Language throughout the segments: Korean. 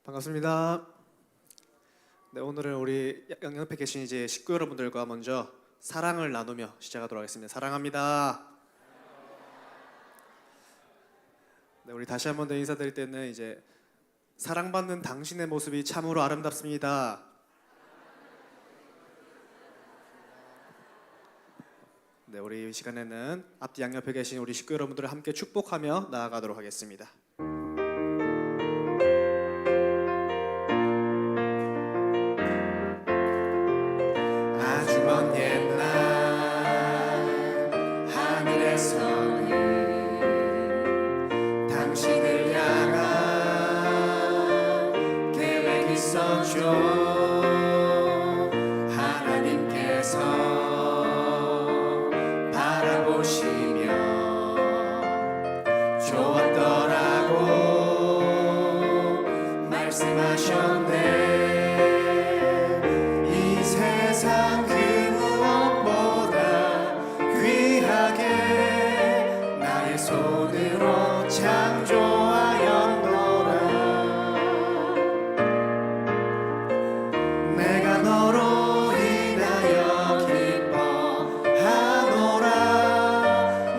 반갑습니다. 네, 오늘은 우리 양옆에 계신 이제 식구 여러분들과 먼저 사랑을 나누며 시작하도록 하겠습니다. 사랑합니다. 네, 우리 다시 한 번 더 인사드릴 때는 이제 사랑받는 당신의 모습이 참으로 아름답습니다. 네, 우리 이 시간에는 앞뒤 양옆에 계신 우리 식구 여러분들을 함께 축복하며 나아가도록 하겠습니다. 아주 먼 옛날 하늘에서는 당신을 향한 계획이 있었죠. 하나님께서 바라보시며 좋았더라고 말씀하셨네. 이 세상 그 무엇보다 귀하게 나의 손으로 창조하였노라. 내가 너로 인하여 기뻐하노라.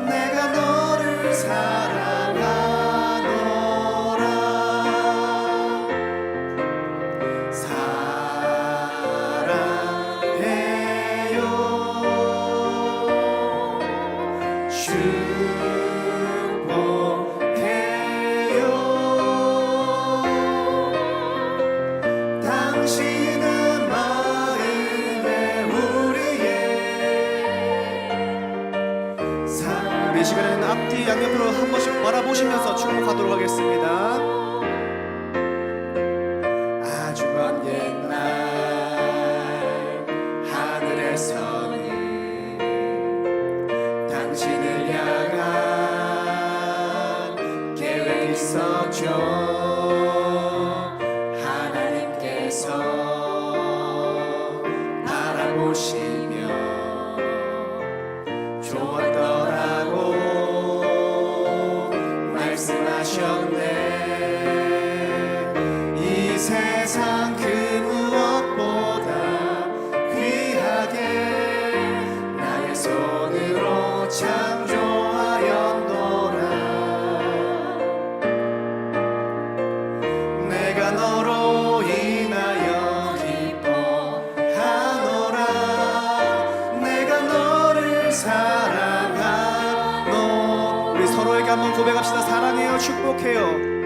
내가 너를 사랑하노라. 사랑해요. 축복해요. 당신은 마음의 우리의 우리 시간에는 앞뒤 양옆으로 한 번씩 바라보시면서 축복하도록 하겠습니다. 아주 먼 옛날 하늘에서는 당신을 향한 계획이 있었죠. 하나님께서 바라보시며 좋았더라고 말씀하셨네. 이 세상 그 무엇보다 귀하게 나의 손으로 창조하였노라. 내가 너로 인하여 기뻐하노라. 내가 너를 사랑하노. 우리 서로에게 한번 고백합시다. 사랑해요. 축복해요.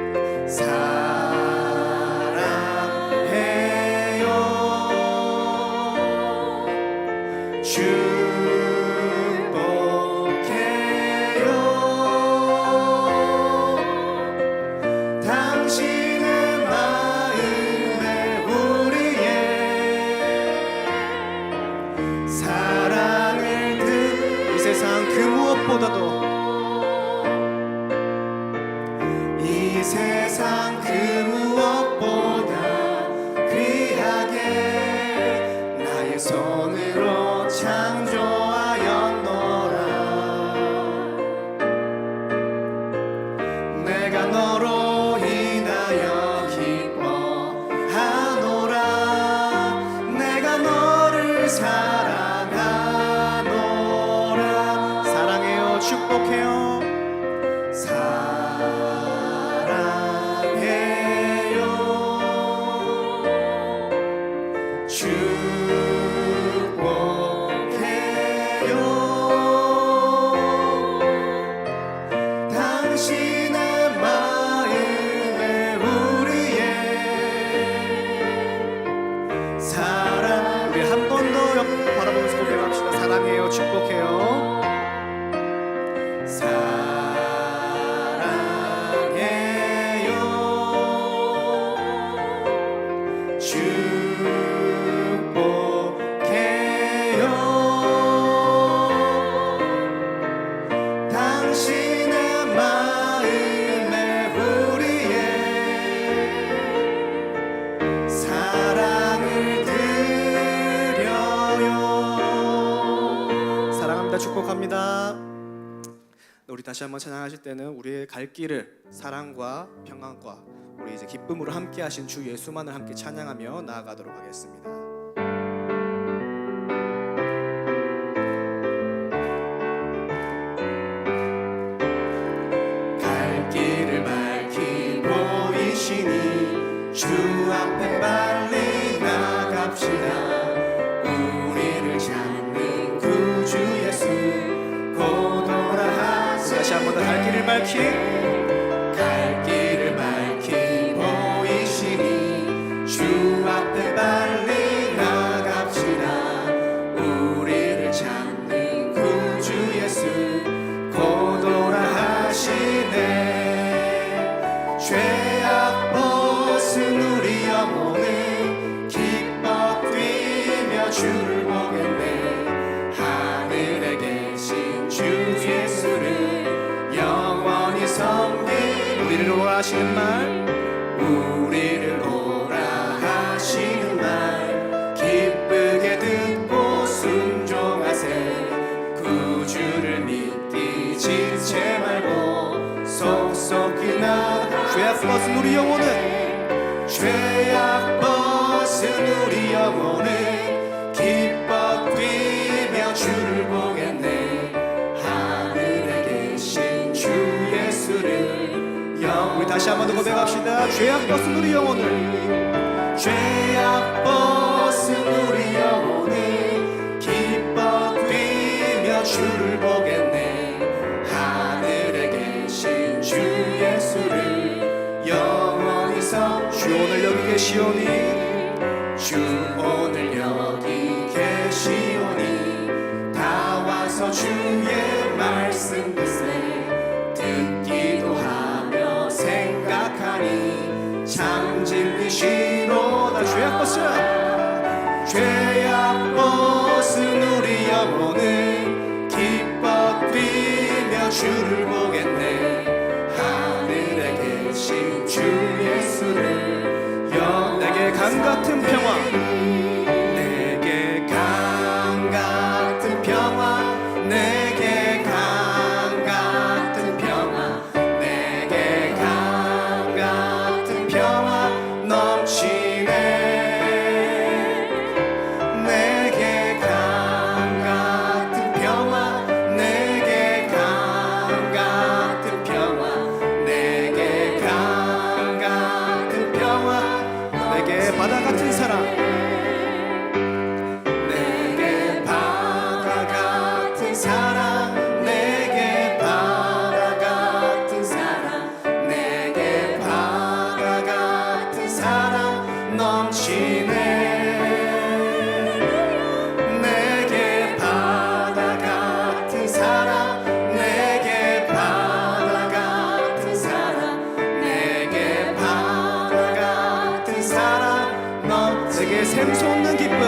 사랑해요. 축복해요. 당신은 마음의 우리의 사랑을 이 세상 그 무엇보다도 이 세상 그 무엇보다 귀하게 나의 손으로 창조하였노라. 내가 너로 인하여 기뻐하노라. 내가 너를 사랑하노라. 사랑해요. 축복해요. 사랑해요. 다시 한번 찬양하실 때는 우리의 갈 길을 사랑과 평안과 우리 이제 기쁨으로 함께 하신 주 예수만을 함께 찬양하며 나아가도록 하겠습니다. 갈 길을 밝히 보이시니 주 앞에 빨리 나갑시다. 우리를 찾는 구주 예수 곧 오라 하세. 다시 한 번 더 갈 길을 밝히 보이시니 주 앞에 빨리 나갑시다. 우리를 찾는 구주 예수 곧 오라 하시네. 죄악 벗은 우리 영혼은 기뻐 뛰며 주를 보겠네. 하늘에 계신 주 예수를 영원히 섬기 우리를 오라 하시는 말 우리를 오라 하시는 말 기쁘게 듣고 순종하세. 구주를 믿기 지체 말고 속속히 나아가. 죄악 벗은 우리 영혼은 죄악 벗은 우리 영혼은 기뻐 뛰며 주를 보겠네. 하늘에 계신 주 예수를 우리 다시 한 번 더 고백합시다. 죄악 벗은 우리 영혼을 죄악 벗은 우리 영혼을 기뻐 뛰며 주를 보겠네. 하늘에 계신 주 예수를 영원히 섬. 주 오늘 여기 계시오니 주 오늘 여기 계시오니 다 와서 주의 말씀 듣세. 듣기도 하며 생각하니 참 진리시로다. 죄악 벗은 죄악 벗은 우리 영혼은 기뻐 뛰며 주를 보겠네. 하늘에 계신 주 예수를 내게 강 같은 평화 내게 강 같은 평화 내게 강 같은 평화 내게 강 같은 평화 넘치네. 내게 강 같은 평화 내게 강 같은 평화 내게 강 같은 평화 내게 바다 같은 사랑 내게 바다 같은 사랑 내게 바다 같은 사랑 내게 바다 같은 사랑 넘치네. 내게 바다 같은 사랑 내게 바다 같은 사랑 내게 바다 같은 사랑 내게 샘솟는 기쁨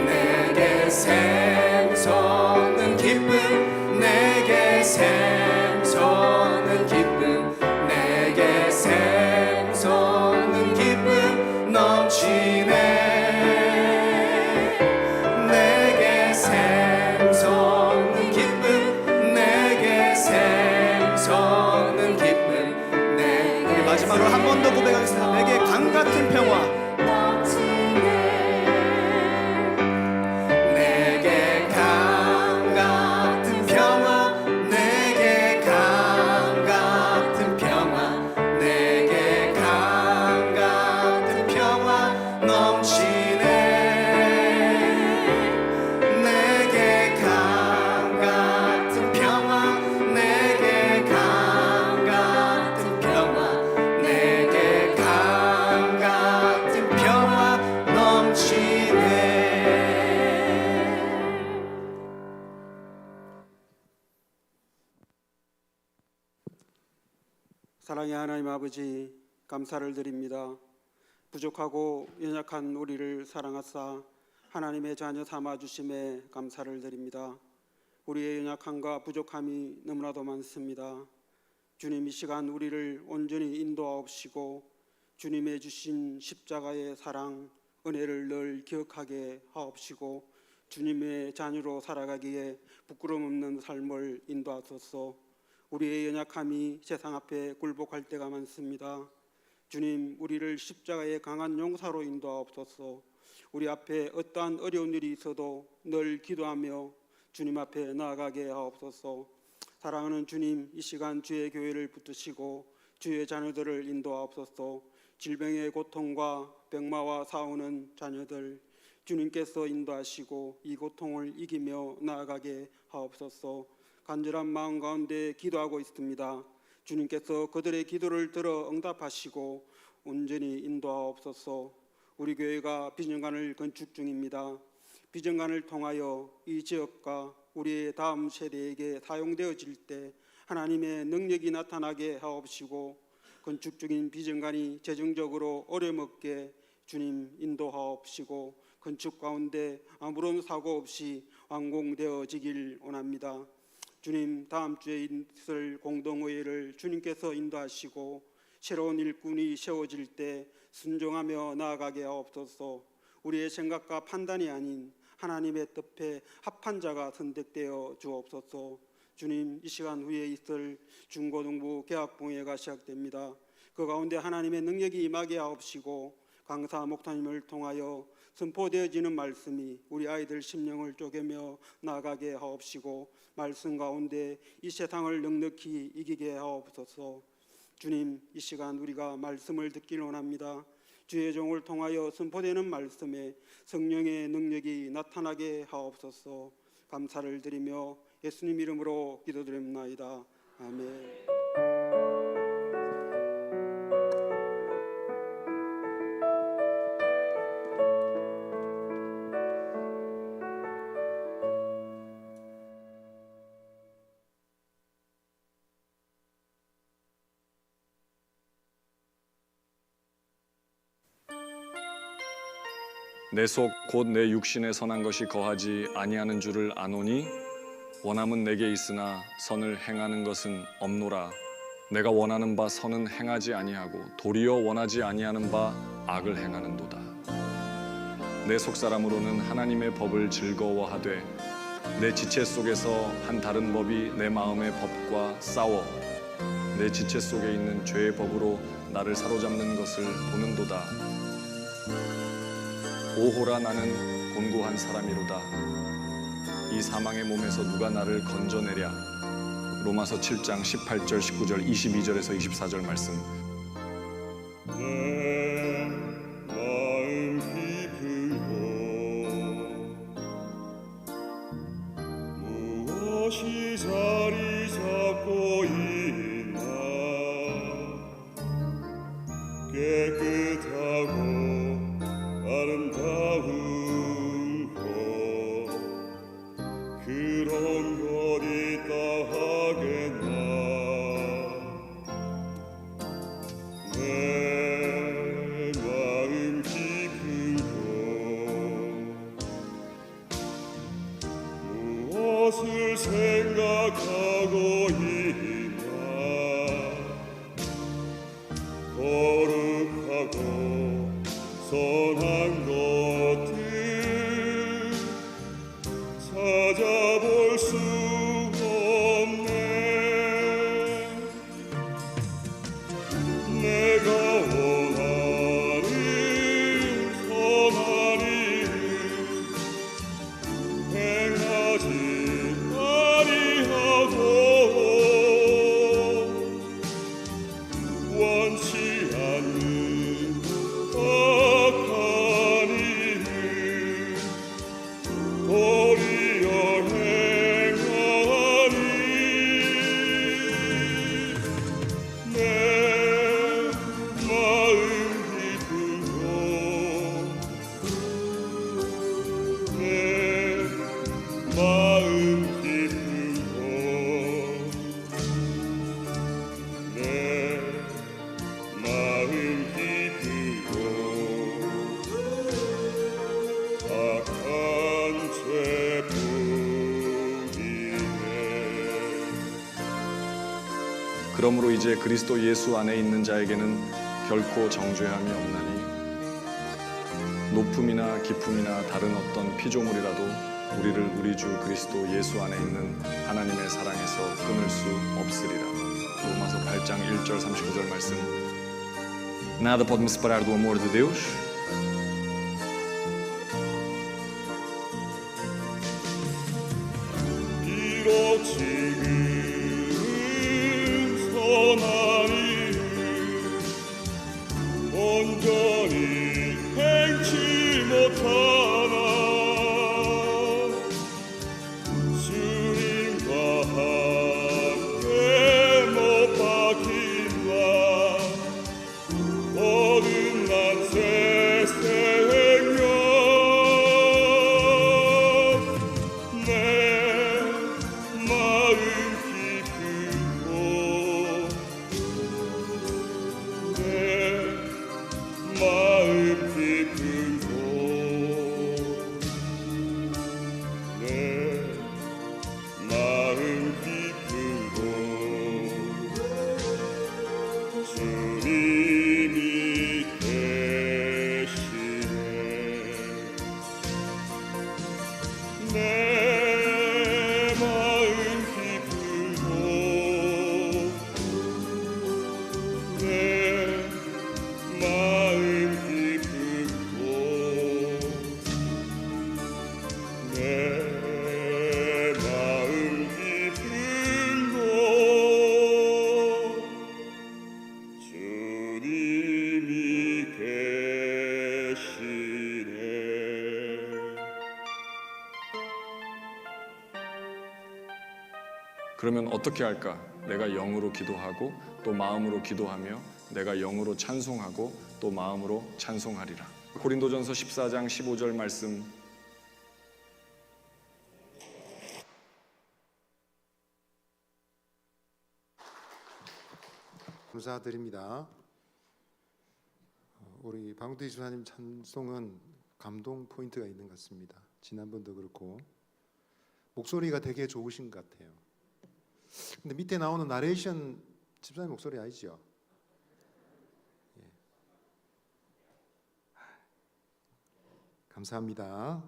내게 샘솟는 기쁨 내게 샘솟는 기쁨 내게 샘솟는 기쁨 넘치네. 내게 샘솟는 기쁨 내게 샘솟는 기쁨 우리 마지막으로 한 번 더 고백하겠습니다. 내게 강 같은 평화 내게 강 같은 평화 내게 강 같은 평화 내게 강 같은 평화 넘치네. 내게 강 같은 평화 내게 강 같은 평화 내게 강 같은 평화 넘치네. 사랑의 하나님 아버지, 감사를 드립니다. 부족하고 연약한 우리를 사랑하사 하나님의 자녀 삼아주심에 감사를 드립니다. 우리의 연약함과 부족함이 너무나도 많습니다. 주님, 이 시간 우리를 온전히 인도하옵시고 주님의 주신 십자가의 사랑, 은혜를 늘 기억하게 하옵시고 주님의 자녀로 살아가기에 부끄러움 없는 삶을 인도하소서. 우리의 연약함이 세상 앞에 굴복할 때가 많습니다. 주님, 우리를 십자가의 강한 용사로 인도하옵소서. 우리 앞에 어떠한 어려운 일이 있어도 늘 기도하며 주님 앞에 나아가게 하옵소서. 사랑하는 주님, 이 시간 주의 교회를 붙드시고 주의 자녀들을 인도하옵소서. 질병의 고통과 병마와 싸우는 자녀들 주님께서 인도하시고 이 고통을 이기며 나아가게 하옵소서. 간절한 마음 가운데 기도하고 있습니다. 주님께서 그들의 기도를 들어 응답하시고 온전히 인도하옵소서. 우리 교회가 비전관을 건축 중입니다. 비전관을 통하여 이 지역과 우리의 다음 세대에게 사용되어질 때 하나님의 능력이 나타나게 하옵시고 건축 중인 비전관이 재정적으로 어려움없게 주님 인도하옵시고 건축 가운데 아무런 사고 없이 완공되어지길 원합니다. 주님, 다음 주에 있을 공동회의를 주님께서 인도하시고 새로운 일꾼이 세워질 때 순종하며 나아가게 하옵소서. 우리의 생각과 판단이 아닌 하나님의 뜻에 합한 자가 선택되어 주옵소서. 주님, 이 시간 후에 있을 중고등부 개학봉회가 시작됩니다. 그 가운데 하나님의 능력이 임하게 하옵시고 강사 목사님을 통하여 선포되어지는 말씀이 우리 아이들 심령을 쪼개며 나아가게 하옵시고 말씀 가운데 이 세상을 넉넉히 이기게 하옵소서. 주님, 이 시간 우리가 말씀을 듣기를 원합니다. 주의 종을 통하여 선포되는 말씀에 성령의 능력이 나타나게 하옵소서. 감사를 드리며 예수님 이름으로 기도드립나이다. 아멘. 내 속 곧 내 육신에 선한 것이 거하지 아니하는 줄을 아노니 원함은 내게 있으나 선을 행하는 것은 없노라. 내가 원하는 바 선은 행하지 아니하고 도리어 원하지 아니하는 바 악을 행하는도다. 내 속사람으로는 하나님의 법을 즐거워하되 내 지체 속에서 한 다른 법이 내 마음의 법과 싸워 내 지체 속에 있는 죄의 법으로 나를 사로잡는 것을 보는도다. 오호라, 나는 곤고한 사람이로다. 이 사망의 몸에서 누가 나를 건져내랴. 로마서 7장 18절, 19절, 22절에서 24절 말씀. 내 마음 깊은 곳 무엇이 자리 잡고 있나. 깨끗하고 아름다운 것 그런 것 있다 하겠나. 내 마음 깊은 곳 무엇을 생각하고 있나. 거룩하고 선한 것들 찾아볼 수 없네. 내가 원하는 선한 일을 행하지 아니하고 원치 않는 악한 일을 도리어 행하니. 내 마음 깊은 곳 내 마음 깊은 곳 내 마음 깊은 곳 악한 죄 뿐이네. 그러므로 이제 그리스도 예수 안에 있는 자에게는 결코 정죄함이 없나니 높음이나 깊음이나 다른 어떤 피조물이라도 우리를 우리 주 그리스도 예수 안에 있는 하나님의 사랑에서 끊을 수 없으리라. 로마서 8장 1절 39절 말씀. Nada pode me separar do amor de Deus. 비록 지금 선한 일을 온전히 행치 못하나 주님과 함께 못 박힌다 거듭난 새 생명 내 마음 기쁘고 내 마음 기쁘고 내 마음 기쁘고 주님이 계시네 내 마음 기쁘고 내 마음 기쁘고 내 마음 기쁘고 주님이 계시네. 그러면 어떻게 할까? 내가 영으로 기도하고 또 마음으로 기도하며 내가 영으로 찬송하고 또 마음으로 찬송하리라. 고린도전서 14장 15절 말씀. 감사드립니다. 우리 방두희 주사님 찬송은 감동 포인트가 있는 것 같습니다. 지난번도 그렇고 목소리가 되게 좋으신 것 같아요. 근데 밑에 나오는 나레이션 집사님 목소리 아니죠? 예. 감사합니다.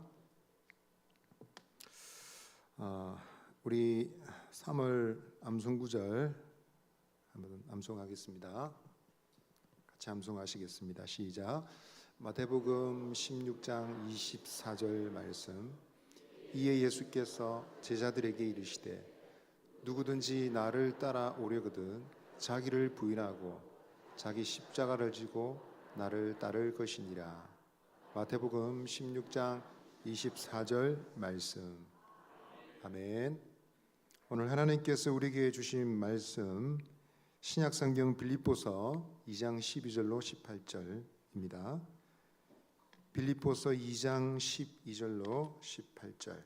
우리 3월 암송구절 한번 암송하겠습니다. 같이 암송하시겠습니다. 시작. 마태복음 16장 24절 말씀. 이에 예수께서 제자들에게 이르시되 누구든지 나를 따라 오려거든 자기를 부인하고 자기 십자가를 지고 나를 따를 것이니라. 마태복음 16장 24절 말씀. 아멘. 오늘 하나님께서 우리에게 주신 말씀 신약성경 빌립보서 2장 12절로 18절입니다. 빌립보서 2장 12절로 18절.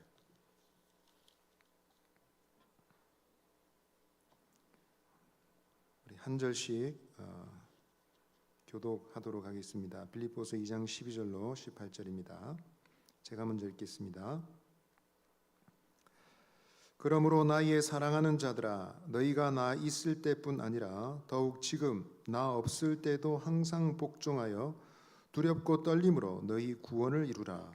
우리 한 절씩 교독하도록 하겠습니다. 빌립보서 2장 12절로 18절입니다. 제가 먼저 읽겠습니다. 그러므로 나의 사랑하는 자들아 너희가 나 있을 때뿐 아니라 더욱 지금 나 없을 때도 항상 복종하여 두렵고 떨림으로 너희 구원을 이루라.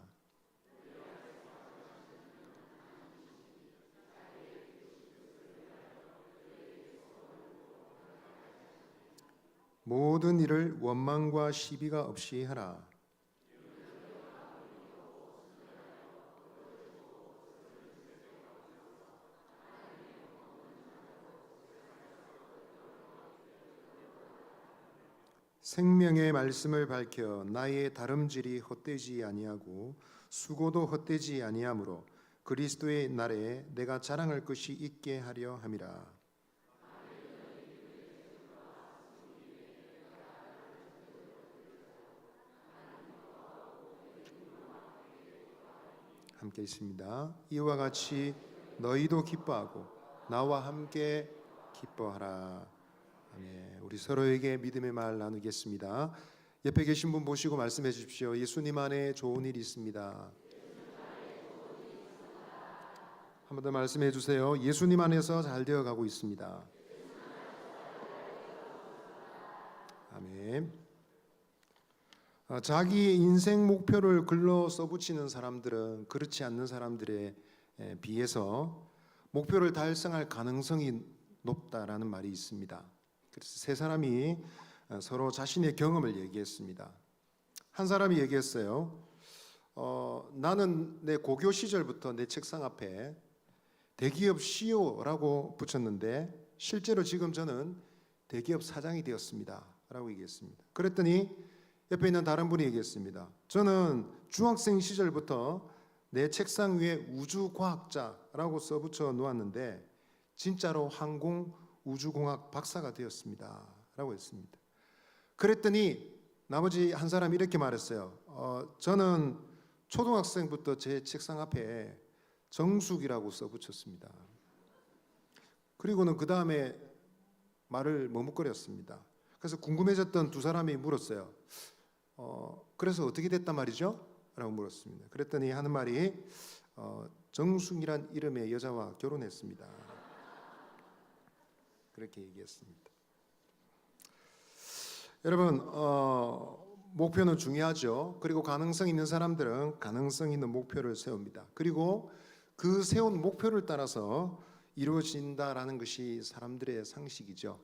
모든 일을 원망과 시비가 없이 하라. 생명의 말씀을 밝혀 나의 다름질이 헛되지 아니하고 수고도 헛되지 아니하므로 그리스도의 날에 내가 자랑할 것이 있게 하려 함이라. 함께 있습니다. 이와 같이 너희도 기뻐하고 나와 함께 기뻐하라. 아멘. 우리 서로에게 믿음의 말 나누겠습니다. 옆에 계신 분 보시고 말씀해 주십시오. 예수님 안에 좋은 일이 있습니다. 한 번 더 말씀해 주세요. 예수님 안에서 잘 되어 가고 있습니다. 아멘. 자기 인생 목표를 글로 써붙이는 사람들은 그렇지 않는 사람들에 비해서 목표를 달성할 가능성이 높다라는 말이 있습니다. 그래서 세 사람이 서로 자신의 경험을 얘기했습니다. 한 사람이 얘기했어요. 나는 내 고교 시절부터 내 책상 앞에 대기업 CEO라고 붙였는데 실제로 지금 저는 대기업 사장이 되었습니다 라고 얘기했습니다. 그랬더니 옆에 있는 다른 분이 얘기했습니다. 저는 중학생 시절부터 내 책상 위에 우주과학자라고 써붙여 놓았는데 진짜로 항공우주공학 박사가 되었습니다 라고 했습니다. 그랬더니 나머지 한 사람이 이렇게 말했어요. 저는 초등학생부터 제 책상 앞에 정숙이라고 써붙였습니다. 그리고는 그 다음에 말을 머뭇거렸습니다. 그래서 궁금해졌던 두 사람이 물었어요. 그래서 어떻게 됐단 말이죠? 라고 물었습니다. 그랬더니 하는 말이 정숙이란 이름의 여자와 결혼했습니다. 그렇게 얘기했습니다. 여러분, 목표는 중요하죠. 그리고 가능성 있는 사람들은 가능성 있는 목표를 세웁니다. 그리고 그 세운 목표를 따라서 이루어진다라는 것이 사람들의 상식이죠.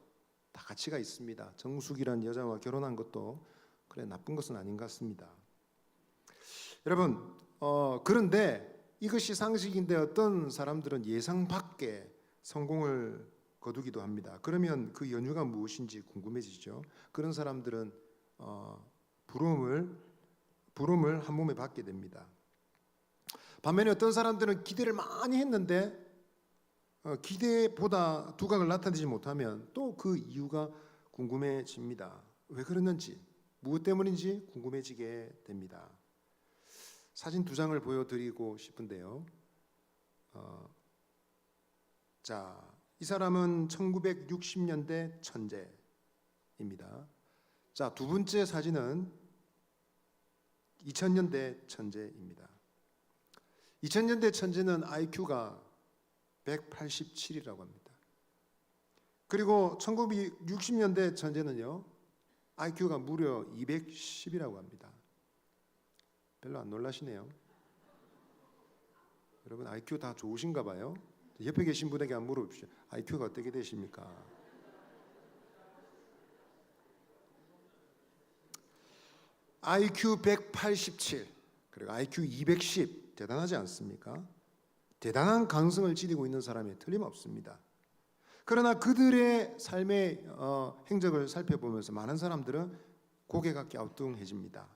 다 가치가 있습니다. 정숙이란 여자와 결혼한 것도 그래 나쁜 것은 아닌 것 같습니다. 여러분, 그런데 이것이 상식인데 어떤 사람들은 예상 밖의 성공을 거두기도 합니다. 그러면 그 연유가 무엇인지 궁금해지죠. 그런 사람들은 부러움을 한 몸에 받게 됩니다. 반면에 어떤 사람들은 기대를 많이 했는데 기대보다 두각을 나타내지 못하면 또 그 이유가 궁금해집니다. 왜 그랬는지, 무엇 때문인지 궁금해지게 됩니다. 사진 두 장을 보여드리고 싶은데요. 이 사람은 1960년대 천재입니다. 자, 두 번째 사진은 2000년대 천재입니다. 2000년대 천재는 IQ가 187이라고 합니다. 그리고 1960년대 천재는요, IQ가 무려 210이라고 합니다. 별로 안 놀라시네요. 여러분 IQ 다 좋으신가 봐요. 옆에 계신 분에게 한번 물어보십시오. IQ가 어떻게 되십니까? IQ 187 그리고 IQ 210 대단하지 않습니까? 대단한 가능성을 지니고 있는 사람이 틀림없습니다. 그러나 그들의 삶의 행적을 살펴보면서 많은 사람들은 고개가 갸우뚱해집니다.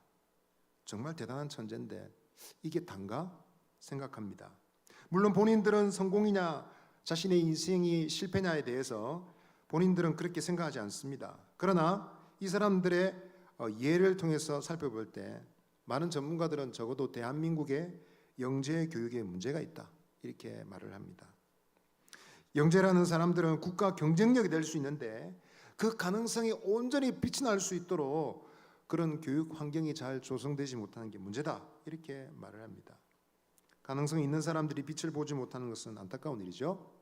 정말 대단한 천재인데 이게 단가? 생각합니다. 물론 본인들은 성공이냐 자신의 인생이 실패냐에 대해서 본인들은 그렇게 생각하지 않습니다. 그러나 이 사람들의 예를 통해서 살펴볼 때 많은 전문가들은 적어도 대한민국의 영재 교육에 문제가 있다 이렇게 말을 합니다. 영재라는 사람들은 국가 경쟁력이 될 수 있는데 그 가능성이 온전히 빛이 날 수 있도록 그런 교육 환경이 잘 조성되지 못하는 게 문제다 이렇게 말을 합니다. 가능성이 있는 사람들이 빛을 보지 못하는 것은 안타까운 일이죠.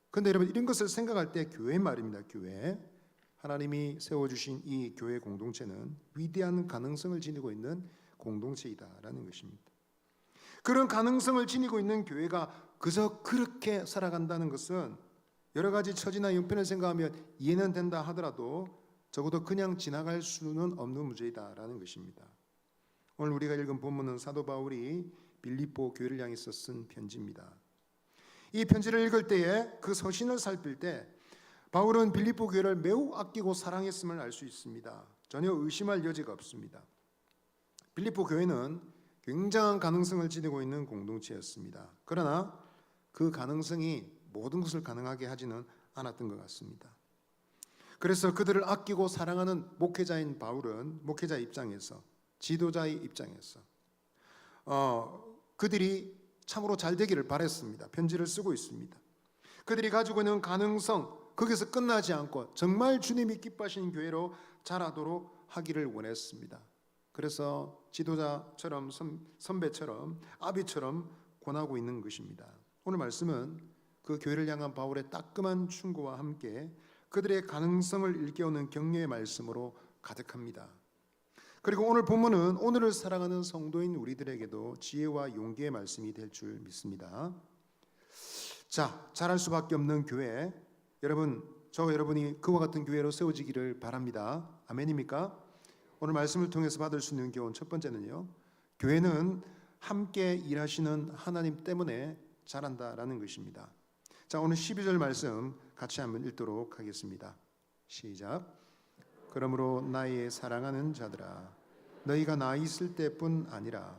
그런데 여러분 이런 것을 생각할 때 교회 말입니다. 교회 하나님이 세워주신 이 교회 공동체는 위대한 가능성을 지니고 있는 공동체이다라는 것입니다. 그런 가능성을 지니고 있는 교회가 그저 그렇게 살아간다는 것은 여러 가지 처지나 형편을 생각하면 이해는 된다 하더라도 적어도 그냥 지나갈 수는 없는 문제이다라는 것입니다. 오늘 우리가 읽은 본문은 사도 바울이 빌립보 교회를 향해서 쓴 편지입니다. 이 편지를 읽을 때에 그 서신을 살필 때 바울은 빌립보 교회를 매우 아끼고 사랑했음을 알 수 있습니다. 전혀 의심할 여지가 없습니다. 빌립보 교회는 굉장한 가능성을 지니고 있는 공동체였습니다. 그러나 그 가능성이 모든 것을 가능하게 하지는 않았던 것 같습니다. 그래서 그들을 아끼고 사랑하는 목회자인 바울은 목회자 입장에서 지도자의 입장에서 그들이 참으로 잘 되기를 바랬습니다. 편지를 쓰고 있습니다. 그들이 가지고 있는 가능성 거기서 끝나지 않고 정말 주님이 기뻐하시는 교회로 자라도록 하기를 원했습니다. 그래서 지도자처럼 선배처럼 아비처럼 권하고 있는 것입니다. 오늘 말씀은 그 교회를 향한 바울의 따끔한 충고와 함께 그들의 가능성을 일깨우는 격려의 말씀으로 가득합니다. 그리고 오늘 본문은 오늘을 사랑하는 성도인 우리들에게도 지혜와 용기의 말씀이 될 줄 믿습니다. 자, 잘할 수밖에 없는 교회, 여러분, 저와 여러분이 그와 같은 교회로 세워지기를 바랍니다. 아멘입니까? 오늘 말씀을 통해서 받을 수 있는 교훈 첫 번째는요, 교회는 함께 일하시는 하나님 때문에 자란다라는 것입니다. 자, 오늘 12절 말씀 같이 한번 읽도록 하겠습니다. 시작. 그러므로 나의 사랑하는 자들아, 너희가 나 있을 때뿐 아니라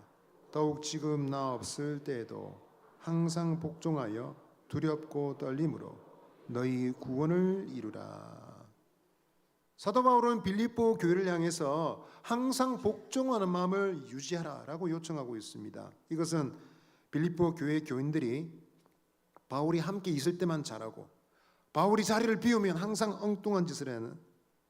더욱 지금 나 없을 때에도 항상 복종하여 두렵고 떨림으로 너희 구원을 이루라. 사도 바울은 빌립보 교회를 향해서 항상 복종하는 마음을 유지하라라고 요청하고 있습니다. 이것은 빌립보 교회 교인들이 바울이 함께 있을 때만 잘하고 바울이 자리를 비우면 항상 엉뚱한 짓을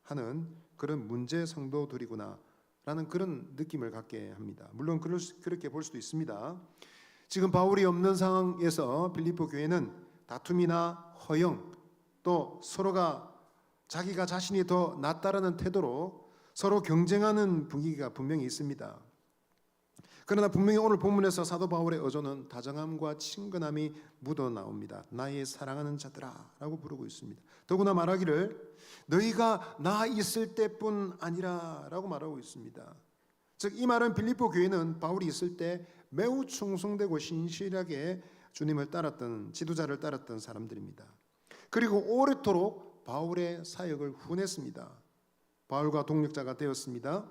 하는 그런 문제 성도들이구나 라는 그런 느낌을 갖게 합니다. 물론 그렇게 볼 수도 있습니다. 지금 바울이 없는 상황에서 빌립보 교회는 다툼이나 허영, 또 서로가 자기가 자신이 더 낫다라는 태도로 서로 경쟁하는 분위기가 분명히 있습니다. 그러나 분명히 오늘 본문에서 사도 바울의 어조는 다정함과 친근함이 묻어나옵니다. 나의 사랑하는 자들아 라고 부르고 있습니다. 더구나 말하기를 너희가 나 있을 때뿐 아니라 라고 말하고 있습니다. 즉 이 말은 빌립보 교회는 바울이 있을 때 매우 충성되고 신실하게 주님을 따랐던, 지도자를 따랐던 사람들입니다. 그리고 오래도록 바울의 사역을 후원했습니다. 바울과 동력자가 되었습니다.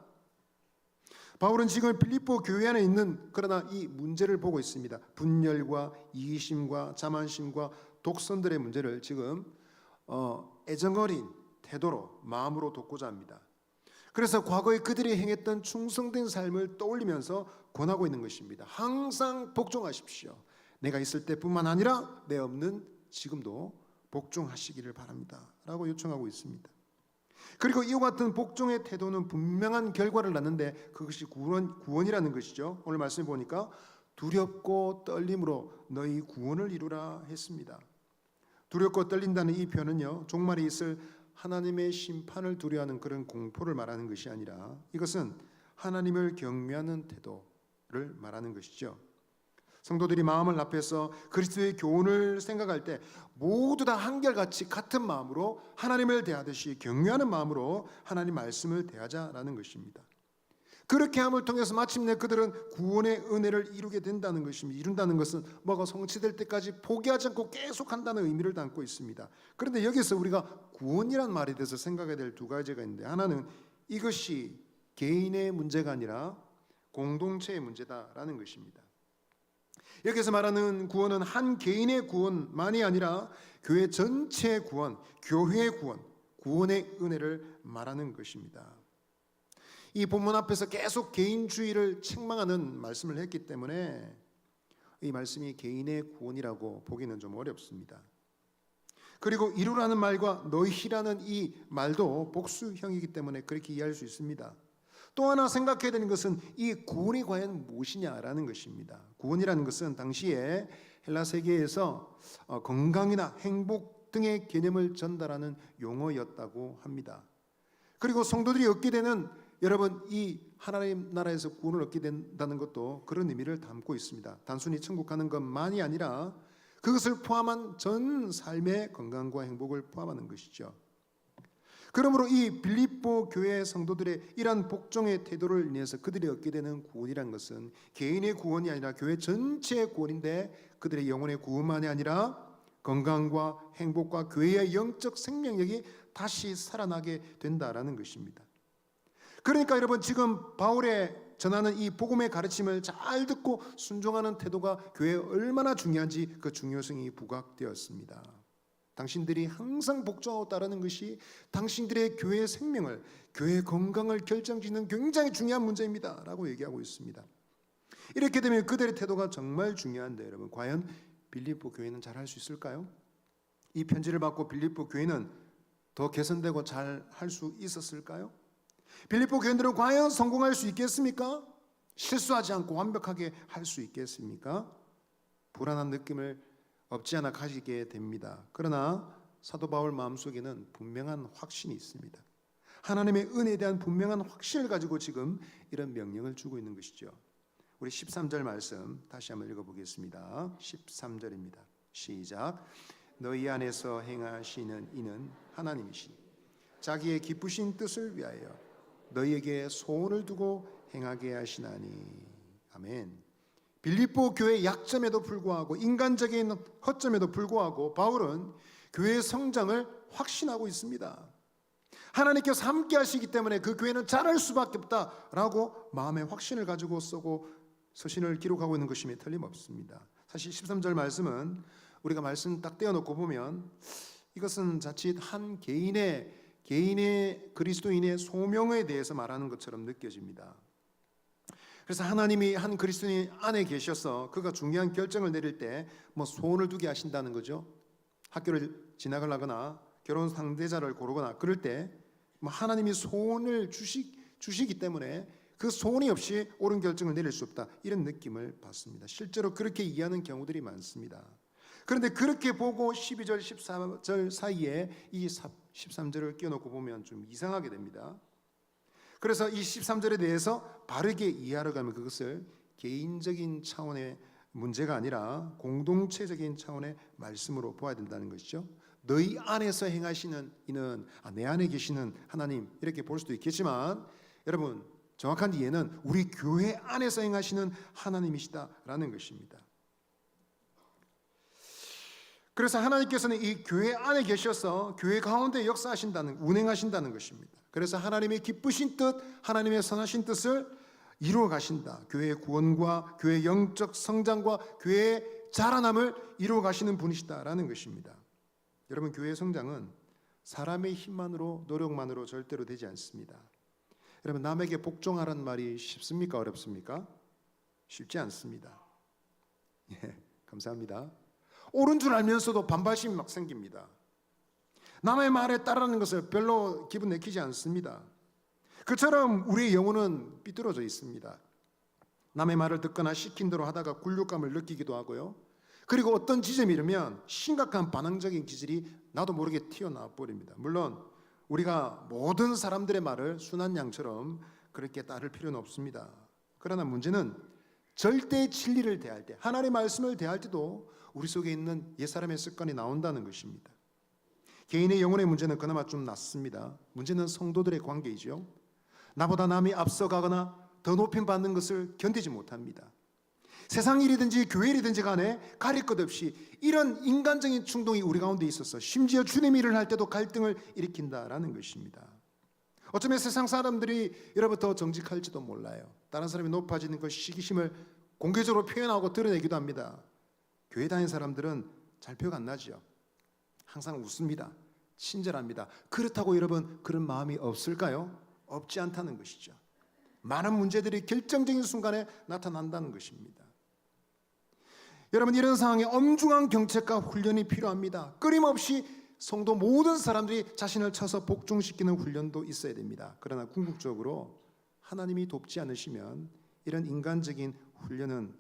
바울은 지금 빌립보 교회 안에 있는 그러나 이 문제를 보고 있습니다. 분열과 이기심과 자만심과 독선들의 문제를 지금 애정어린 태도로 마음으로 돕고자 합니다. 그래서 과거에 그들이 행했던 충성된 삶을 떠올리면서 권하고 있는 것입니다. 항상 복종하십시오. 내가 있을 때뿐만 아니라 내 없는 지금도 복종하시기를 바랍니다 라고 요청하고 있습니다. 그리고 이와 같은 복종의 태도는 분명한 결과를 낳는데 그것이 구원이라는 것이죠. 오늘 말씀 보니까 두렵고 떨림으로 너희 구원을 이루라 했습니다. 두렵고 떨린다는 이 표현은요, 종말에 있을 하나님의 심판을 두려워하는 그런 공포를 말하는 것이 아니라 이것은 하나님을 경외하는 태도를 말하는 것이죠. 성도들이 마음을 합해서 그리스도의 교훈을 생각할 때 모두 다 한결같이 같은 마음으로 하나님을 대하듯이 경외하는 마음으로 하나님 말씀을 대하자라는 것입니다. 그렇게 함을 통해서 마침내 그들은 구원의 은혜를 이루게 된다는 것입니다. 이룬다는 것은 뭐가 성취될 때까지 포기하지 않고 계속한다는 의미를 담고 있습니다. 그런데 여기서 우리가 구원이란 말에 대해서 생각해야 될 두 가지가 있는데, 하나는 이것이 개인의 문제가 아니라 공동체의 문제다라는 것입니다. 여기서 말하는 구원은 한 개인의 구원만이 아니라 교회 전체의 구원, 교회의 구원, 구원의 은혜를 말하는 것입니다. 이 본문 앞에서 계속 개인주의를 책망하는 말씀을 했기 때문에 이 말씀이 개인의 구원이라고 보기는 좀 어렵습니다. 그리고 이루라는 말과 너희라는 이 말도 복수형이기 때문에 그렇게 이해할 수 있습니다. 또 하나 생각해야 되는 것은 이 구원이 과연 무엇이냐라는 것입니다. 구원이라는 것은 당시에 헬라 세계에서 건강이나 행복 등의 개념을 전달하는 용어였다고 합니다. 그리고 성도들이 얻게 되는, 여러분, 이 하나님 나라에서 구원을 얻게 된다는 것도 그런 의미를 담고 있습니다. 단순히 천국 가는 것만이 아니라 그것을 포함한 전 삶의 건강과 행복을 포함하는 것이죠. 그러므로 이 빌립보 교회 성도들의 이러한 복종의 태도를 인해서 그들이 얻게 되는 구원이라는 것은 개인의 구원이 아니라 교회 전체의 구원인데, 그들의 영혼의 구원만이 아니라 건강과 행복과 교회의 영적 생명력이 다시 살아나게 된다라는 것입니다. 그러니까 여러분, 지금 바울의 전하는 이 복음의 가르침을 잘 듣고 순종하는 태도가 교회에 얼마나 중요한지 그 중요성이 부각되었습니다. 당신들이 항상 복종하고 따르는 것이 당신들의 교회의 생명을, 교회의 건강을 결정짓는 굉장히 중요한 문제입니다 라고 얘기하고 있습니다. 이렇게 되면 그들의 태도가 정말 중요한데, 여러분, 과연 빌립보 교회는 잘할 수 있을까요? 이 편지를 받고 빌립보 교회는 더 개선되고 잘 할 수 있었을까요? 빌립보 교인들은 과연 성공할 수 있겠습니까? 실수하지 않고 완벽하게 할 수 있겠습니까? 불안한 느낌을 없지 않아 가지게 됩니다. 그러나 사도 바울 마음속에는 분명한 확신이 있습니다. 하나님의 은혜에 대한 분명한 확신을 가지고 지금 이런 명령을 주고 있는 것이죠. 우리 13절 말씀 다시 한번 읽어보겠습니다. 13절입니다. 시작. 너희 안에서 행하시는 이는 하나님이시니 자기의 기쁘신 뜻을 위하여 너희에게 소원을 두고 행하게 하시나니. 아멘. 빌립보 교회의 약점에도 불구하고 인간적인 허점에도 불구하고 바울은 교회의 성장을 확신하고 있습니다. 하나님께서 함께 하시기 때문에 그 교회는 자랄 수밖에 없다라고 마음의 확신을 가지고 쓰고 서신을 기록하고 있는 것임에 틀림없습니다. 사실 13절 말씀은 우리가 말씀 딱 떼어놓고 보면 이것은 자칫 한 개인의 그리스도인의 소명에 대해서 말하는 것처럼 느껴집니다. 그래서 하나님이 한 그리스도인 안에 계셔서 그가 중요한 결정을 내릴 때 뭐 소원을 두게 하신다는 거죠. 학교를 진학하거나 결혼 상대자를 고르거나 그럴 때 뭐 하나님이 소원을 주시기 때문에 그 소원이 없이 옳은 결정을 내릴 수 없다, 이런 느낌을 받습니다. 실제로 그렇게 이해하는 경우들이 많습니다. 그런데 그렇게 보고 12절 14절 사이에 이 13절을 끼워놓고 보면 좀 이상하게 됩니다. 그래서 이 13절에 대해서 바르게 이해하려고 하면 그것을 개인적인 차원의 문제가 아니라 공동체적인 차원의 말씀으로 보아야 된다는 것이죠. 너희 안에서 행하시는 이는 내 안에 계시는 하나님, 이렇게 볼 수도 있겠지만 여러분 정확한 이해는 우리 교회 안에서 행하시는 하나님이시다라는 것입니다. 그래서 하나님께서는 이 교회 안에 계셔서 교회 가운데 역사하신다는, 운행하신다는 것입니다. 그래서 하나님의 기쁘신 뜻, 하나님의 선하신 뜻을 이루어 가신다. 교회의 구원과 교회의 영적 성장과 교회의 자라남을 이루어 가시는 분이시다라는 것입니다. 여러분, 교회의 성장은 사람의 힘만으로, 노력만으로 절대로 되지 않습니다. 여러분, 남에게 복종하라는 말이 쉽습니까? 어렵습니까? 쉽지 않습니다. 예, 감사합니다. 옳은 줄 알면서도 반발심이 막 생깁니다. 남의 말에 따르는 것을 별로 기분 내키지 않습니다. 그처럼 우리의 영혼은 삐뚤어져 있습니다. 남의 말을 듣거나 시킨 대로 하다가 굴욕감을 느끼기도 하고요. 그리고 어떤 지점이 이르면 심각한 반항적인 기질이 나도 모르게 튀어나와 버립니다. 물론 우리가 모든 사람들의 말을 순한 양처럼 그렇게 따를 필요는 없습니다. 그러나 문제는 절대 진리를 대할 때, 하나님의 말씀을 대할 때도 우리 속에 있는 옛사람의 습관이 나온다는 것입니다. 개인의 영혼의 문제는 그나마 좀 낫습니다. 문제는 성도들의 관계이죠. 나보다 남이 앞서가거나 더 높임받는 것을 견디지 못합니다. 세상 일이든지 교회 일이든지 간에 가릴 것 없이 이런 인간적인 충동이 우리 가운데 있어서 심지어 주님 일을 할 때도 갈등을 일으킨다라는 것입니다. 어쩌면 세상 사람들이 여러분 더 정직할지도 몰라요. 다른 사람이 높아지는 그 시기심을 공개적으로 표현하고 드러내기도 합니다. 교회 다니는 사람들은 잘 표가 안 나죠. 항상 웃습니다. 친절합니다. 그렇다고 여러분 그런 마음이 없을까요? 없지 않다는 것이죠. 많은 문제들이 결정적인 순간에 나타난다는 것입니다. 여러분, 이런 상황에 엄중한 경책과 훈련이 필요합니다. 끊임없이 성도 모든 사람들이 자신을 쳐서 복종시키는 훈련도 있어야 됩니다. 그러나 궁극적으로 하나님이 돕지 않으시면 이런 인간적인 훈련은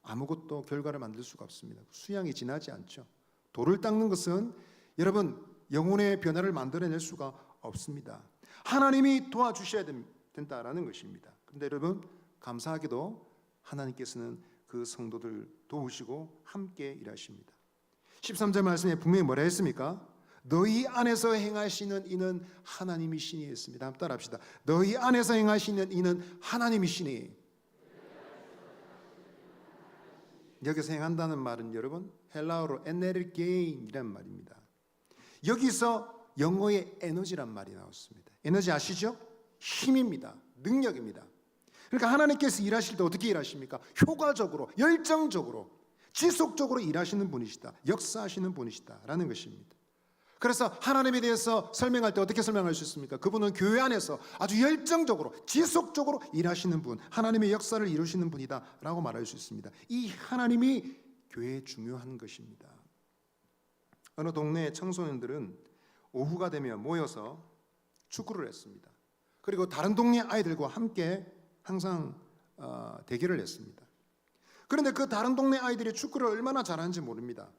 아무것도 결과를 만들 수가 없습니다. 수양이 지나지 않죠. 돌을 닦는 것은 여러분 영혼의 변화를 만들어낼 수가 없습니다. 하나님이 도와주셔야 된다라는 것입니다. 그런데 여러분 감사하게도 하나님께서는 그 성도들 도우시고 함께 일하십니다. 13절 말씀에 분명히 뭐라 했습니까? 너희 안에서 행하시는 이는 하나님이시니 했습니다. 한번 따라합시다. 너희 안에서 행하시는 이는 하나님이시니. 여기서 행한다는 말은 여러분 헬라어로 에네르게인이란 말입니다. 여기서 영어의 에너지란 말이 나왔습니다. 에너지 아시죠? 힘입니다. 능력입니다. 그러니까 하나님께서 일하실 때 어떻게 일하십니까? 효과적으로, 열정적으로, 지속적으로 일하시는 분이시다. 역사하시는 분이시다라는 것입니다. 그래서 하나님에 대해서 설명할 때 어떻게 설명할 수 있습니까? 그분은 교회 안에서 아주 열정적으로, 지속적으로 일하시는 분, 하나님의 역사를 이루시는 분이다라고 말할 수 있습니다. 이 하나님이 교회에 중요한 것입니다. 어느 동네 청소년들은 오후가 되면 모여서 축구를 했습니다. 그리고 다른 동네 아이들과 함께 항상 대결을 했습니다. 그런데 그 다른 동네 아이들이 축구를 얼마나 잘하는지 모릅니다.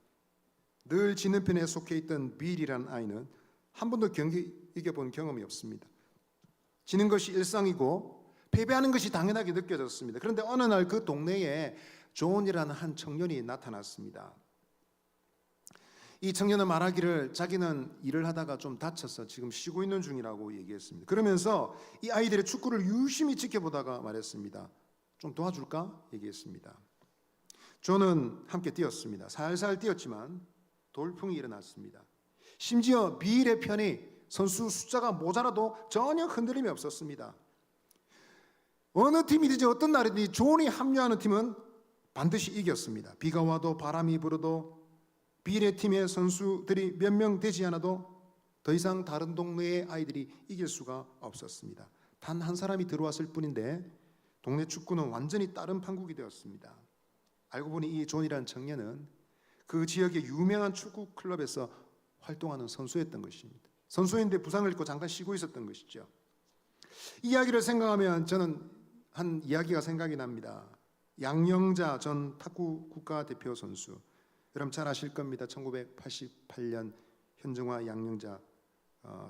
늘 지는 편에 속해 있던 빌이라는 아이는 한 번도 경기 이겨본 경험이 없습니다. 지는 것이 일상이고 패배하는 것이 당연하게 느껴졌습니다. 그런데 어느 날 그 동네에 존이라는 한 청년이 나타났습니다. 이 청년은 말하기를 자기는 일을 하다가 좀 다쳐서 지금 쉬고 있는 중이라고 얘기했습니다. 그러면서 이 아이들의 축구를 유심히 지켜보다가 말했습니다. 좀 도와줄까? 얘기했습니다. 존은 함께 뛰었습니다. 살살 뛰었지만 돌풍이 일어났습니다. 심지어 비일의 편이 선수 숫자가 모자라도 전혀 흔들림이 없었습니다. 어느 팀이든지 어떤 날이든지 존이 합류하는 팀은 반드시 이겼습니다. 비가 와도 바람이 불어도 비일의 팀의 선수들이 몇 명 되지 않아도 더 이상 다른 동네의 아이들이 이길 수가 없었습니다. 단 한 사람이 들어왔을 뿐인데 동네 축구는 완전히 다른 판국이 되었습니다. 알고 보니 이 존이라는 청년은 그 지역의 유명한 축구 클럽에서 활동하는 선수였던 것입니다. 선수인데 부상을 입고 잠깐 쉬고 있었던 것이죠. 이 이야기를 생각하면 저는 한 이야기가 생각이 납니다. 양영자 전 탁구 국가대표 선수, 여러분 잘 아실 겁니다. 1988년 현정화 양영자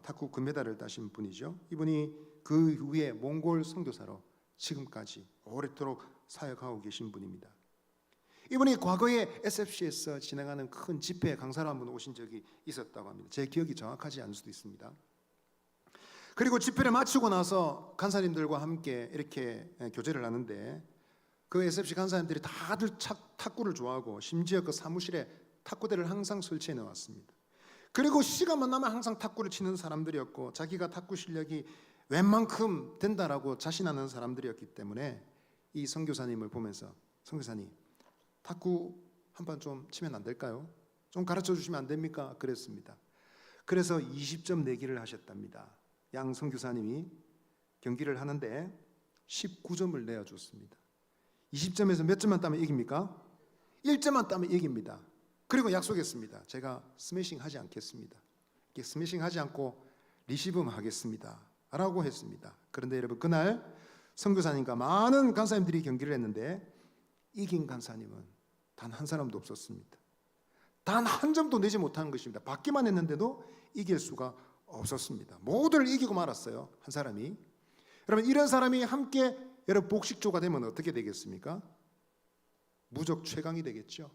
탁구 금메달을 따신 분이죠. 이분이 그 후에 몽골 선교사로 지금까지 오래도록 사역하고 계신 분입니다. 이분이 과거에 SFC에서 진행하는 큰 집회 강사로 한번 오신 적이 있었다고 합니다. 제 기억이 정확하지 않을 수도 있습니다. 그리고 집회를 마치고 나서 간사님들과 함께 이렇게 교제를 하는데 그 SFC 간사님들이 다들 탁구를 좋아하고 심지어 그 사무실에 탁구대를 항상 설치해 놓았습니다. 그리고 시간만 나면 항상 탁구를 치는 사람들이었고 자기가 탁구 실력이 웬만큼 된다라고 자신하는 사람들이었기 때문에 이 선교사님을 보면서 선교사님 탁구 한 판 좀 치면 안 될까요? 좀 가르쳐 주시면 안 됩니까? 그랬습니다. 그래서 20점 내기를 하셨답니다. 양 선교사님이 경기를 하는데 19점을 내어줬습니다. 20점에서 몇 점만 따면 이깁니까? 1점만 따면 이깁니다. 그리고 약속했습니다. 제가 스매싱 하지 않겠습니다. 이렇게 스매싱 하지 않고 리시브만 하겠습니다. 라고 했습니다. 그런데 여러분 그날 선교사님과 많은 간사님들이 경기를 했는데 이긴 간사님은 단 한 사람도 없었습니다. 단 한 점도 내지 못하는 것입니다. 받기만 했는데도 이길 수가 없었습니다. 모두를 이기고 말았어요. 한 사람이. 여러분 이런 사람이 함께 여러분 복식조가 되면 어떻게 되겠습니까? 무적 최강이 되겠죠.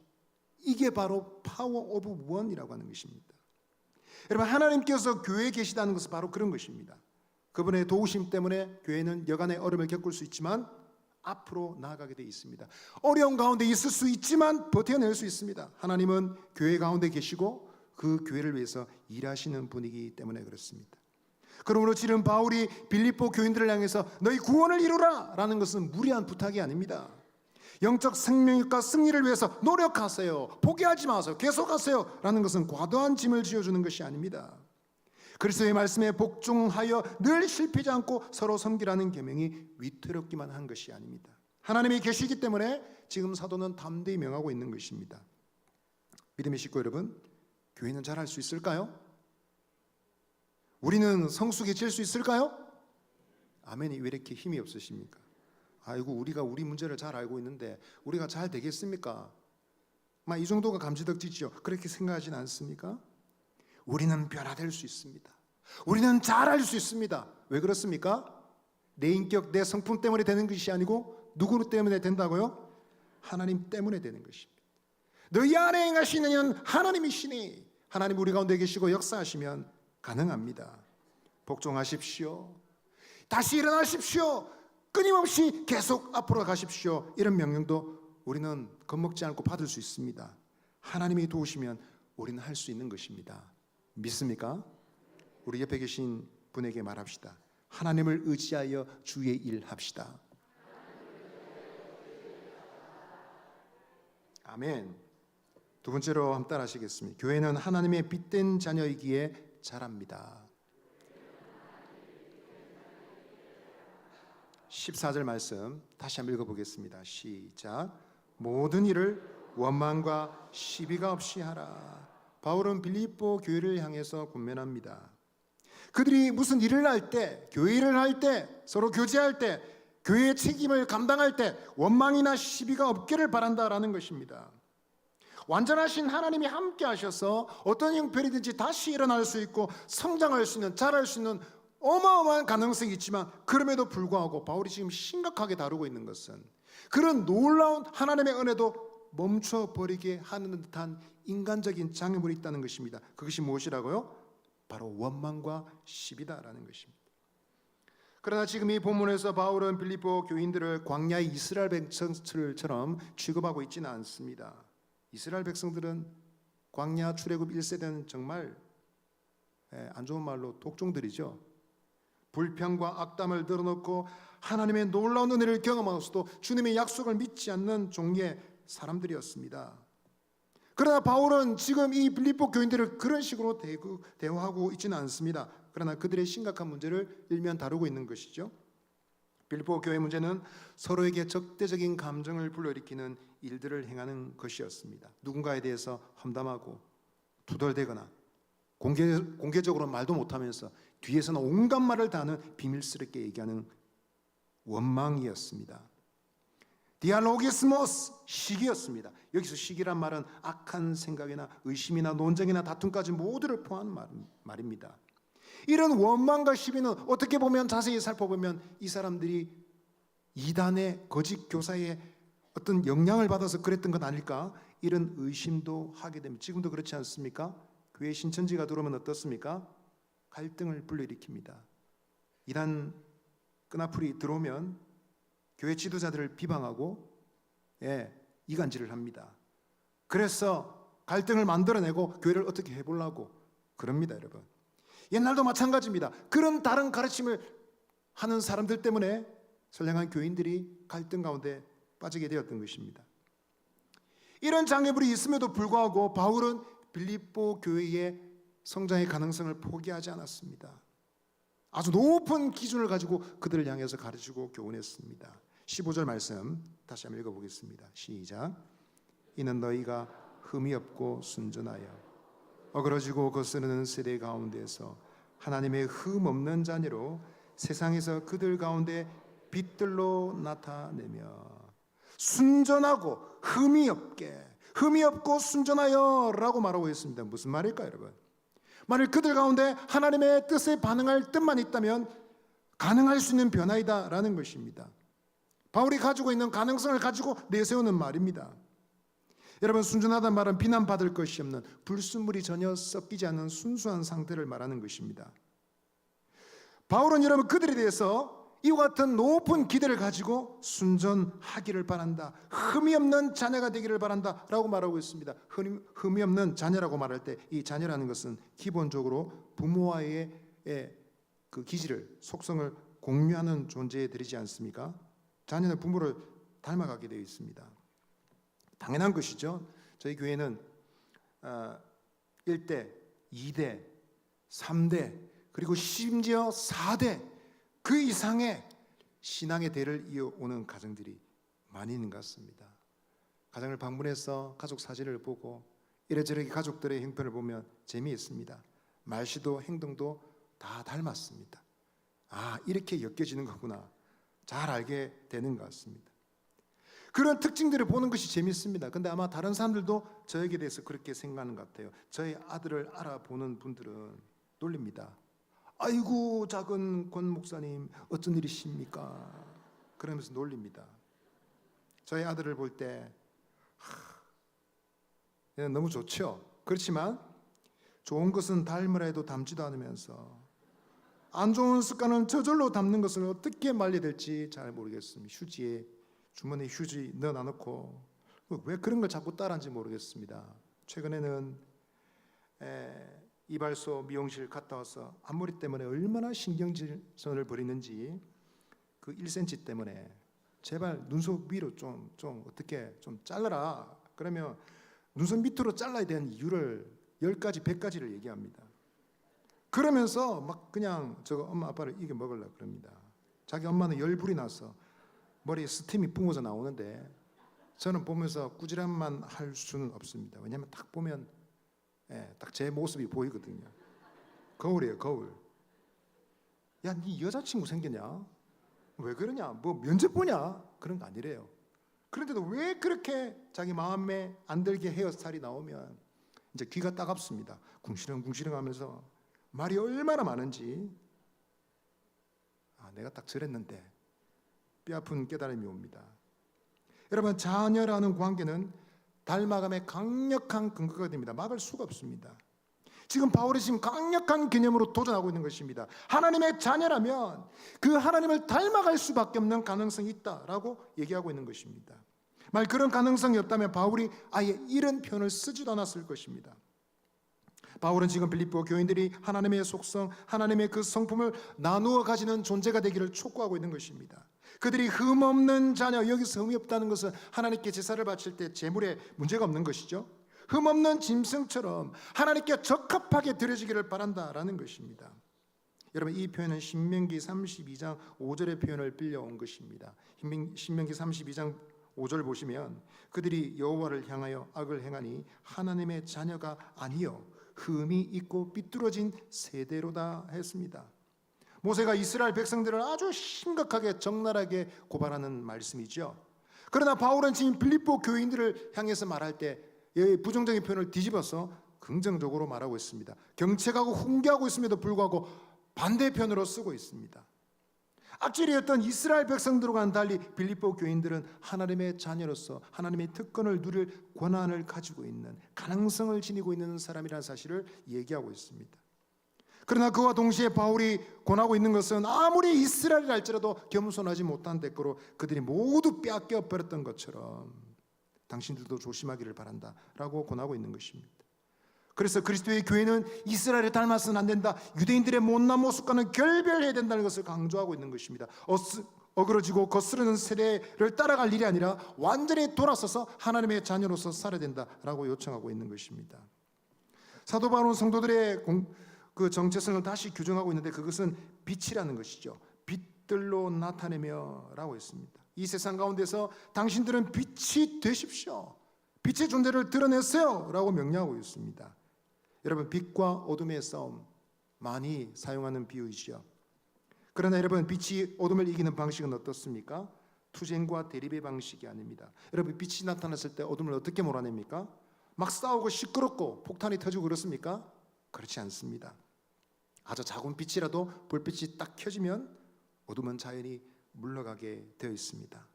이게 바로 파워 오브 원이라고 하는 것입니다. 여러분 하나님께서 교회에 계시다는 것은 바로 그런 것입니다. 그분의 도우심 때문에 교회는 여간의 어려움을 겪을 수 있지만 앞으로 나아가게 돼 있습니다. 어려운 가운데 있을 수 있지만 버텨낼 수 있습니다. 하나님은 교회 가운데 계시고 그 교회를 위해서 일하시는 분이기 때문에 그렇습니다. 그러므로 지금 바울이 빌립보 교인들을 향해서 너희 구원을 이루라 라는 것은 무리한 부탁이 아닙니다. 영적 생명과 승리를 위해서 노력하세요. 포기하지 마세요. 계속하세요 라는 것은 과도한 짐을 지어주는 것이 아닙니다. 그리스도의 말씀에 복종하여 늘 실패하지 않고 서로 섬기라는 계명이 위태롭기만 한 것이 아닙니다. 하나님이 계시기 때문에 지금 사도는 담대히 명하고 있는 것입니다. 믿음의 식구 여러분, 교회는 잘할 수 있을까요? 우리는 성숙해질 수 있을까요? 아멘이 왜 이렇게 힘이 없으십니까? 아이고 우리가 우리 문제를 잘 알고 있는데 우리가 잘 되겠습니까? 이 정도가 감지덕지죠. 그렇게 생각하지는 않습니까? 우리는 변화될 수 있습니다. 우리는 잘할 수 있습니다. 왜 그렇습니까? 내 인격, 내 성품 때문에 되는 것이 아니고 누구 때문에 된다고요? 하나님 때문에 되는 것입니다. 너희 안에 행하시는 이는 하나님이시니 하나님 우리 가운데 계시고 역사하시면 가능합니다. 복종하십시오. 다시 일어나십시오. 끊임없이 계속 앞으로 가십시오. 이런 명령도 우리는 겁먹지 않고 받을 수 있습니다. 하나님이 도우시면 우리는 할 수 있는 것입니다. 믿습니까? 우리 옆에 계신 분에게 말합시다. 하나님을 의지하여 주의 일 합시다. 아멘. 두 번째로 한번 따라 하시겠습니다. 교회는 하나님의 빛된 자녀이기에 잘합니다. 14절 말씀 다시 한번 읽어보겠습니다. 시작. 모든 일을 원망과 시비가 없이 하라. 바울은 빌립보 교회를 향해서 권면합니다. 그들이 무슨 일을 할 때, 교회 일을 할 때, 서로 교제할 때, 교회의 책임을 감당할 때 원망이나 시비가 없기를 바란다라는 것입니다. 완전하신 하나님이 함께 하셔서 어떤 형편이든지 다시 일어날 수 있고 성장할 수 있는, 자랄 수 있는 어마어마한 가능성이 있지만 그럼에도 불구하고 바울이 지금 심각하게 다루고 있는 것은 그런 놀라운 하나님의 은혜도 멈춰버리게 하는 듯한 인간적인 장애물이 있다는 것입니다. 그것이 무엇이라고요? 바로 원망과 시비다라는 것입니다. 그러나 지금 이 본문에서 바울은 빌립보 교인들을 광야의 이스라엘 백성들처럼 취급하고 있지는 않습니다. 이스라엘 백성들은 광야 출애굽 1세대는 정말 안 좋은 말로 독종들이죠. 불평과 악담을 늘어놓고 하나님의 놀라운 은혜를 경험하고서도 주님의 약속을 믿지 않는 종류의 사람들이었습니다. 그러나 바울은 지금 이 빌립보 교인들을 그런 식으로 대우하고 있지는 않습니다. 그러나 그들의 심각한 문제를 일면 다루고 있는 것이죠. 빌립보 교회 문제는 서로에게 적대적인 감정을 불러일으키는 일들을 행하는 것이었습니다. 누군가에 대해서 험담하고 투덜대거나 공개적으로 말도 못하면서 뒤에서는 온갖 말을 다 하는 비밀스럽게 얘기하는 원망이었습니다. 디알로기스모스, 시기였습니다. 여기서 시기란 말은 악한 생각이나 의심이나 논쟁이나 다툼까지 모두를 포함한 말입니다. 이런 원망과 시비는 어떻게 보면 자세히 살펴보면 이 사람들이 이단의 거짓 교사의 어떤 영향을 받아서 그랬던 것 아닐까, 이런 의심도 하게 됩니다. 지금도 그렇지 않습니까? 교회 신천지가 들어오면 어떻습니까? 갈등을 불러일으킵니다. 이단 끈앞풀이 들어오면 교회 지도자들을 비방하고 이간질을 합니다. 그래서 갈등을 만들어내고 교회를 어떻게 해보려고 그럽니다, 여러분. 옛날도 마찬가지입니다. 그런 다른 가르침을 하는 사람들 때문에 선량한 교인들이 갈등 가운데 빠지게 되었던 것입니다. 이런 장애물이 있음에도 불구하고 바울은 빌립보 교회의 성장의 가능성을 포기하지 않았습니다. 아주 높은 기준을 가지고 그들을 향해서 가르치고 교훈했습니다. 15절 말씀 다시 한번 읽어보겠습니다. 시작. 이는 너희가 흠이 없고 순전하여 어그러지고 거스르는 세대 가운데서 하나님의 흠 없는 자녀로 세상에서 그들 가운데 빛들로 나타내며 순전하고 흠이 없고 순전하여 라고 말하고 있습니다. 무슨 말일까요, 여러분? 만일 그들 가운데 하나님의 뜻에 반응할 뜻만 있다면 가능할 수 있는 변화이다 라는 것입니다. 바울이 가지고 있는 가능성을 가지고 내세우는 말입니다. 여러분, 순전하다는 말은 비난받을 것이 없는, 불순물이 전혀 섞이지 않는 순수한 상태를 말하는 것입니다. 바울은 여러분 그들에 대해서 이와 같은 높은 기대를 가지고 순전하기를 바란다, 흠이 없는 자녀가 되기를 바란다 라고 말하고 있습니다. 흠이 없는 자녀라고 말할 때 이 자녀라는 것은 기본적으로 부모와의 그 기질을, 속성을 공유하는 존재들이지 않습니까? 자녀는 부모를 닮아가게 되어 있습니다. 당연한 것이죠. 저희 교회는 1대, 2대, 3대, 그리고 심지어 4대 그 이상의 신앙의 대를 이어오는 가정들이 많이 있는 것 같습니다. 가정을 방문해서 가족 사진을 보고 이래저래 가족들의 형편을 보면 재미있습니다. 말씨도 행동도 다 닮았습니다. 아, 이렇게 엮여지는 거구나, 잘 알게 되는 것 같습니다. 그런 특징들을 보는 것이 재밌습니다. 근데 아마 다른 사람들도 저에게 대해서 그렇게 생각하는 것 같아요. 저희 아들을 알아보는 분들은 놀립니다. 아이고 작은 권 목사님 어쩐 일이십니까? 그러면서 놀립니다. 저희 아들을 볼 때 너무 좋죠. 그렇지만 좋은 것은 닮으라 해도 닮지도 않으면서 안 좋은 습관은 저절로 닮는 것을 어떻게 말려야 될지 잘 모르겠습니다. 휴지에 주머니에 휴지 넣어놔놓고 왜 그런 걸 자꾸 따라하는지 모르겠습니다. 최근에는 이발소 미용실 갔다 와서 앞머리 때문에 얼마나 신경질전을 벌이는지 그 1cm 때문에 제발 눈썹 위로 좀 어떻게 좀 잘라라. 그러면 눈썹 밑으로 잘라야 되는 이유를 10가지 100가지를 얘기합니다. 그러면서 막 그냥 저거 엄마 아빠를 이겨 먹으려고 그럽니다. 자기 엄마는 열불이 나서 머리에 스팀이 뿜어져 나오는데 저는 보면서 꾸지람만 할 수는 없습니다. 왜냐하면 딱 보면 딱 제 모습이 보이거든요. 거울이에요, 거울. 야, 네 여자친구 생겼냐? 왜 그러냐? 뭐 면접 보냐? 그런 거 아니래요. 그런데도 왜 그렇게 자기 마음에 안 들게 헤어스타일이 나오면 이제 귀가 따갑습니다. 궁시렁궁시렁 하면서 말이 얼마나 많은지. 내가 딱 저랬는데 뼈아픈 깨달음이 옵니다. 여러분, 자녀라는 관계는 닮아감의 강력한 근거가 됩니다. 막을 수가 없습니다. 지금 바울이 지금 강력한 개념으로 도전하고 있는 것입니다. 하나님의 자녀라면 그 하나님을 닮아갈 수밖에 없는 가능성이 있다라고 얘기하고 있는 것입니다. 만약 그런 가능성이 없다면 바울이 아예 이런 표현을 쓰지도 않았을 것입니다. 바울은 지금 빌립보 교인들이 하나님의 속성, 하나님의 그 성품을 나누어 가지는 존재가 되기를 촉구하고 있는 것입니다. 그들이 흠없는 자녀, 여기서 흠이 없다는 것은 하나님께 제사를 바칠 때 제물에 문제가 없는 것이죠. 흠없는 짐승처럼 하나님께 적합하게 드려지기를 바란다라는 것입니다. 여러분, 이 표현은 신명기 32장 5절의 표현을 빌려온 것입니다. 신명기 32장 5절 보시면 그들이 여호와를 향하여 악을 행하니 하나님의 자녀가 아니요 흠이 있고 삐뚤어진 세대로다 했습니다. 모세가 이스라엘 백성들을 아주 심각하게 적나라하게 고발하는 말씀이죠. 그러나 바울은 지금 빌립보 교인들을 향해서 말할 때 부정적인 표현을 뒤집어서 긍정적으로 말하고 있습니다. 경책하고 훈계하고 있음에도 불구하고 반대편으로 쓰고 있습니다. 악질이었던 이스라엘 백성들과는 달리 빌립보 교인들은 하나님의 자녀로서 하나님의 특권을 누릴 권한을 가지고 있는, 가능성을 지니고 있는 사람이라는 사실을 얘기하고 있습니다. 그러나 그와 동시에 바울이 권하고 있는 것은 아무리 이스라엘이라 할지라도 겸손하지 못한 대가로 그들이 모두 빼앗겨 버렸던 것처럼 당신들도 조심하기를 바란다라고 권하고 있는 것입니다. 그래서 그리스도의 교회는 이스라엘을 닮아서는 안 된다, 유대인들의 못난 모습과는 결별해야 된다는 것을 강조하고 있는 것입니다. 어그러지고 거스르는 세대를 따라갈 일이 아니라 완전히 돌아서서 하나님의 자녀로서 살아야 된다라고 요청하고 있는 것입니다. 사도 바울은 성도들의 그 정체성을 다시 규정하고 있는데 그것은 빛이라는 것이죠. 빛들로 나타내며라고 했습니다. 이 세상 가운데서 당신들은 빛이 되십시오. 빛의 존재를 드러내세요 라고 명령하고 있습니다. 여러분, 빛과 어둠의 싸움 많이 사용하는 비유이죠. 그러나 여러분, 빛이 어둠을 이기는 방식은 어떻습니까? 투쟁과 대립의 방식이 아닙니다. 여러분, 빛이 나타났을 때 어둠을 어떻게 몰아냅니까? 막 싸우고 시끄럽고 폭탄이 터지고 그렇습니까? 그렇지 않습니다. 아주 작은 빛이라도 불빛이 딱 켜지면 어둠은 자연히 물러가게 되어 있습니다.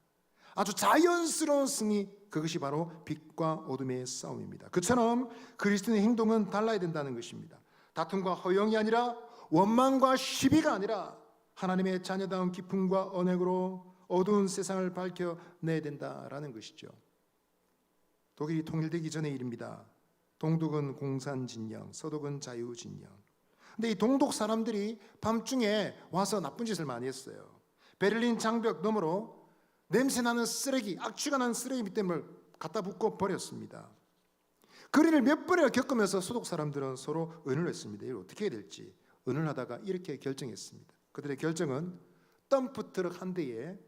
아주 자연스러운 승리, 그것이 바로 빛과 어둠의 싸움입니다. 그처럼 그리스도인의 행동은 달라야 된다는 것입니다. 다툼과 허영이 아니라, 원망과 시비가 아니라 하나님의 자녀다운 기쁨과 언행으로 어두운 세상을 밝혀내야 된다라는 것이죠. 독일이 통일되기 전의 일입니다. 동독은 공산진영, 서독은 자유진영. 근데 이 동독 사람들이 밤중에 와서 나쁜 짓을 많이 했어요. 베를린 장벽 너머로 냄새나는 쓰레기, 악취가 나는 쓰레기 밑에 갖다 붓고 버렸습니다. 그 일을 몇 번이나 겪으면서 소독 사람들은 서로 의논을 했습니다. 이걸 어떻게 해야 될지 의논하다가 이렇게 결정했습니다. 그들의 결정은 덤프트럭 한 대에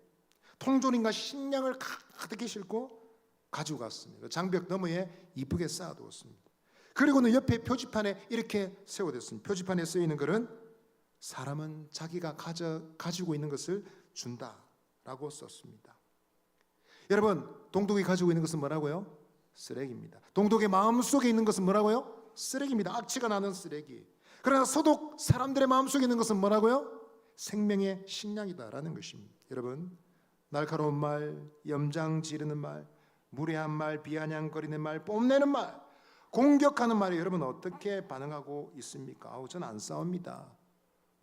통조림과 식량을 가득히 싣고 가지고 갔습니다. 장벽 너머에 이쁘게 쌓아두었습니다. 그리고는 옆에 표지판에 이렇게 세워뒀습니다. 표지판에 쓰이는 글은 사람은 자기가 가지고 있는 것을 준다라고 썼습니다. 여러분, 동독이 가지고 있는 것은 뭐라고요? 쓰레기입니다. 동독의 마음속에 있는 것은 뭐라고요? 쓰레기입니다. 악취가 나는 쓰레기. 그러나 서독 사람들의 마음속에 있는 것은 뭐라고요? 생명의 식량이다라는 것입니다. 여러분, 날카로운 말, 염장 지르는 말, 무례한 말, 비아냥거리는 말, 뽐내는 말, 공격하는 말에 여러분 어떻게 반응하고 있습니까? 저는 안 싸웁니다.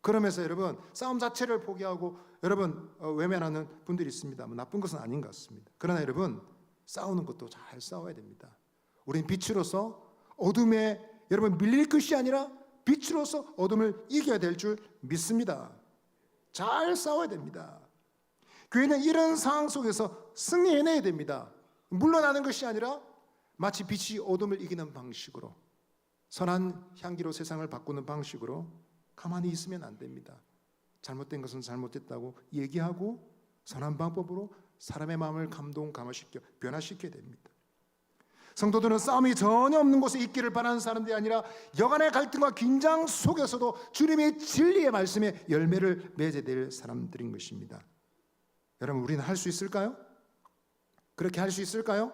그러면서 여러분 싸움 자체를 포기하고 여러분 외면하는 분들이 있습니다. 나쁜 것은 아닌 것 같습니다. 그러나 여러분 싸우는 것도 잘 싸워야 됩니다. 우린 빛으로서 어둠에 여러분 밀릴 것이 아니라 빛으로서 어둠을 이겨야 될 줄 믿습니다. 잘 싸워야 됩니다. 교회는 이런 상황 속에서 승리해내야 됩니다. 물러나는 것이 아니라 마치 빛이 어둠을 이기는 방식으로, 선한 향기로 세상을 바꾸는 방식으로 가만히 있으면 안 됩니다. 잘못된 것은 잘못됐다고 얘기하고 선한 방법으로 사람의 마음을 감동시켜 변화시켜야 됩니다. 성도들은 싸움이 전혀 없는 곳에 있기를 바라는 사람들이 아니라 여간의 갈등과 긴장 속에서도 주님의 진리의 말씀에 열매를 맺어야 될 사람들인 것입니다. 여러분, 우리는 할 수 있을까요? 그렇게 할 수 있을까요?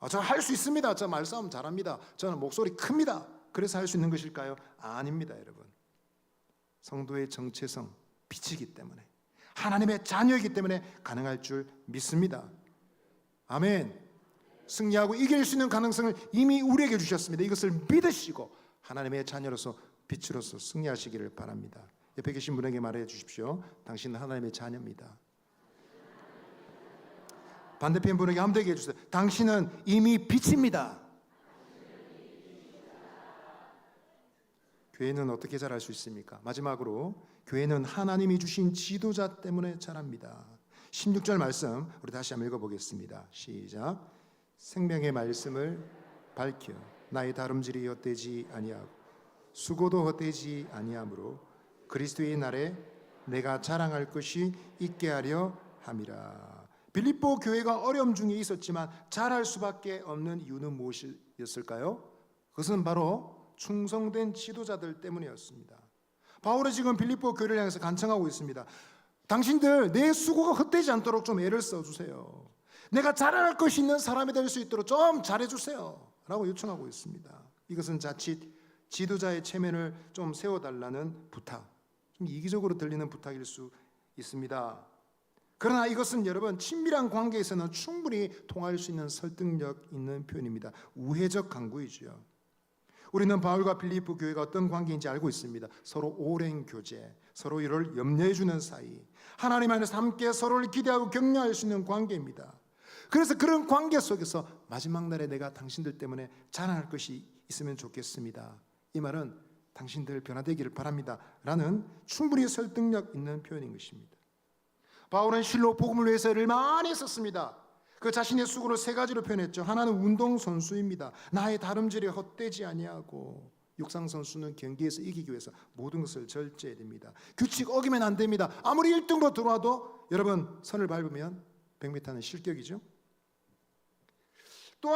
저 할 수 있습니다. 저 말싸움 잘합니다. 저는 목소리 큽니다. 그래서 할 수 있는 것일까요? 아닙니다, 여러분. 성도의 정체성, 빛이기 때문에, 하나님의 자녀이기 때문에 가능할 줄 믿습니다. 아멘. 승리하고 이길 수 있는 가능성을 이미 우리에게 주셨습니다. 이것을 믿으시고 하나님의 자녀로서 빛으로서 승리하시기를 바랍니다. 옆에 계신 분에게 말해 주십시오. 당신은 하나님의 자녀입니다. 반대편 분에게 한번 더 얘기해 주세요. 당신은 이미 빛입니다. 교회는 어떻게 자랄 수 있습니까? 마지막으로 교회는 하나님이 주신 지도자 때문에 자랍니다. 16절 말씀 우리 다시 한번 읽어보겠습니다. 시작. 생명의 말씀을 밝혀 나의 다름질이 헛되지 아니하고 수고도 헛되지 아니하므로 그리스도의 날에 내가 자랑할 것이 있게 하려 함이라. 빌립보 교회가 어려움 중에 있었지만 잘할 수밖에 없는 이유는 무엇이었을까요? 그것은 바로 충성된 지도자들 때문이었습니다. 바울은 지금 빌립보 교회를 향해서 간청하고 있습니다. 당신들 내 수고가 헛되지 않도록 좀 애를 써주세요. 내가 자랑할 것이 있는 사람이 될 수 있도록 좀 잘해주세요 라고 요청하고 있습니다. 이것은 자칫 지도자의 체면을 좀 세워달라는 부탁, 좀 이기적으로 들리는 부탁일 수 있습니다. 그러나 이것은 여러분 친밀한 관계에서는 충분히 통할 수 있는 설득력 있는 표현입니다. 우회적 강구이죠. 우리는 바울과 빌립보 교회가 어떤 관계인지 알고 있습니다. 서로 오랜 교제, 서로 이를 염려해 주는 사이, 하나님 안에서 함께 서로를 기대하고 격려할 수 있는 관계입니다. 그래서 그런 관계 속에서 마지막 날에 내가 당신들 때문에 자랑할 것이 있으면 좋겠습니다. 이 말은 당신들 변화되기를 바랍니다 라는 충분히 설득력 있는 표현인 것입니다. 바울은 실로 복음을 위해서 애를 많이 썼습니다. 그 자신의 수고를 세 가지로 표현했죠. 하나는 운동선수입니다. 나의 다름질이 헛되지 아니하고, 육상선수는 경기에서 이기기 위해서 모든 것을 절제해야 됩니다. 규칙 어기면 안 됩니다. 아무리 1등으로 들어와도 여러분 선을 밟으면 100m는 실격이죠. 또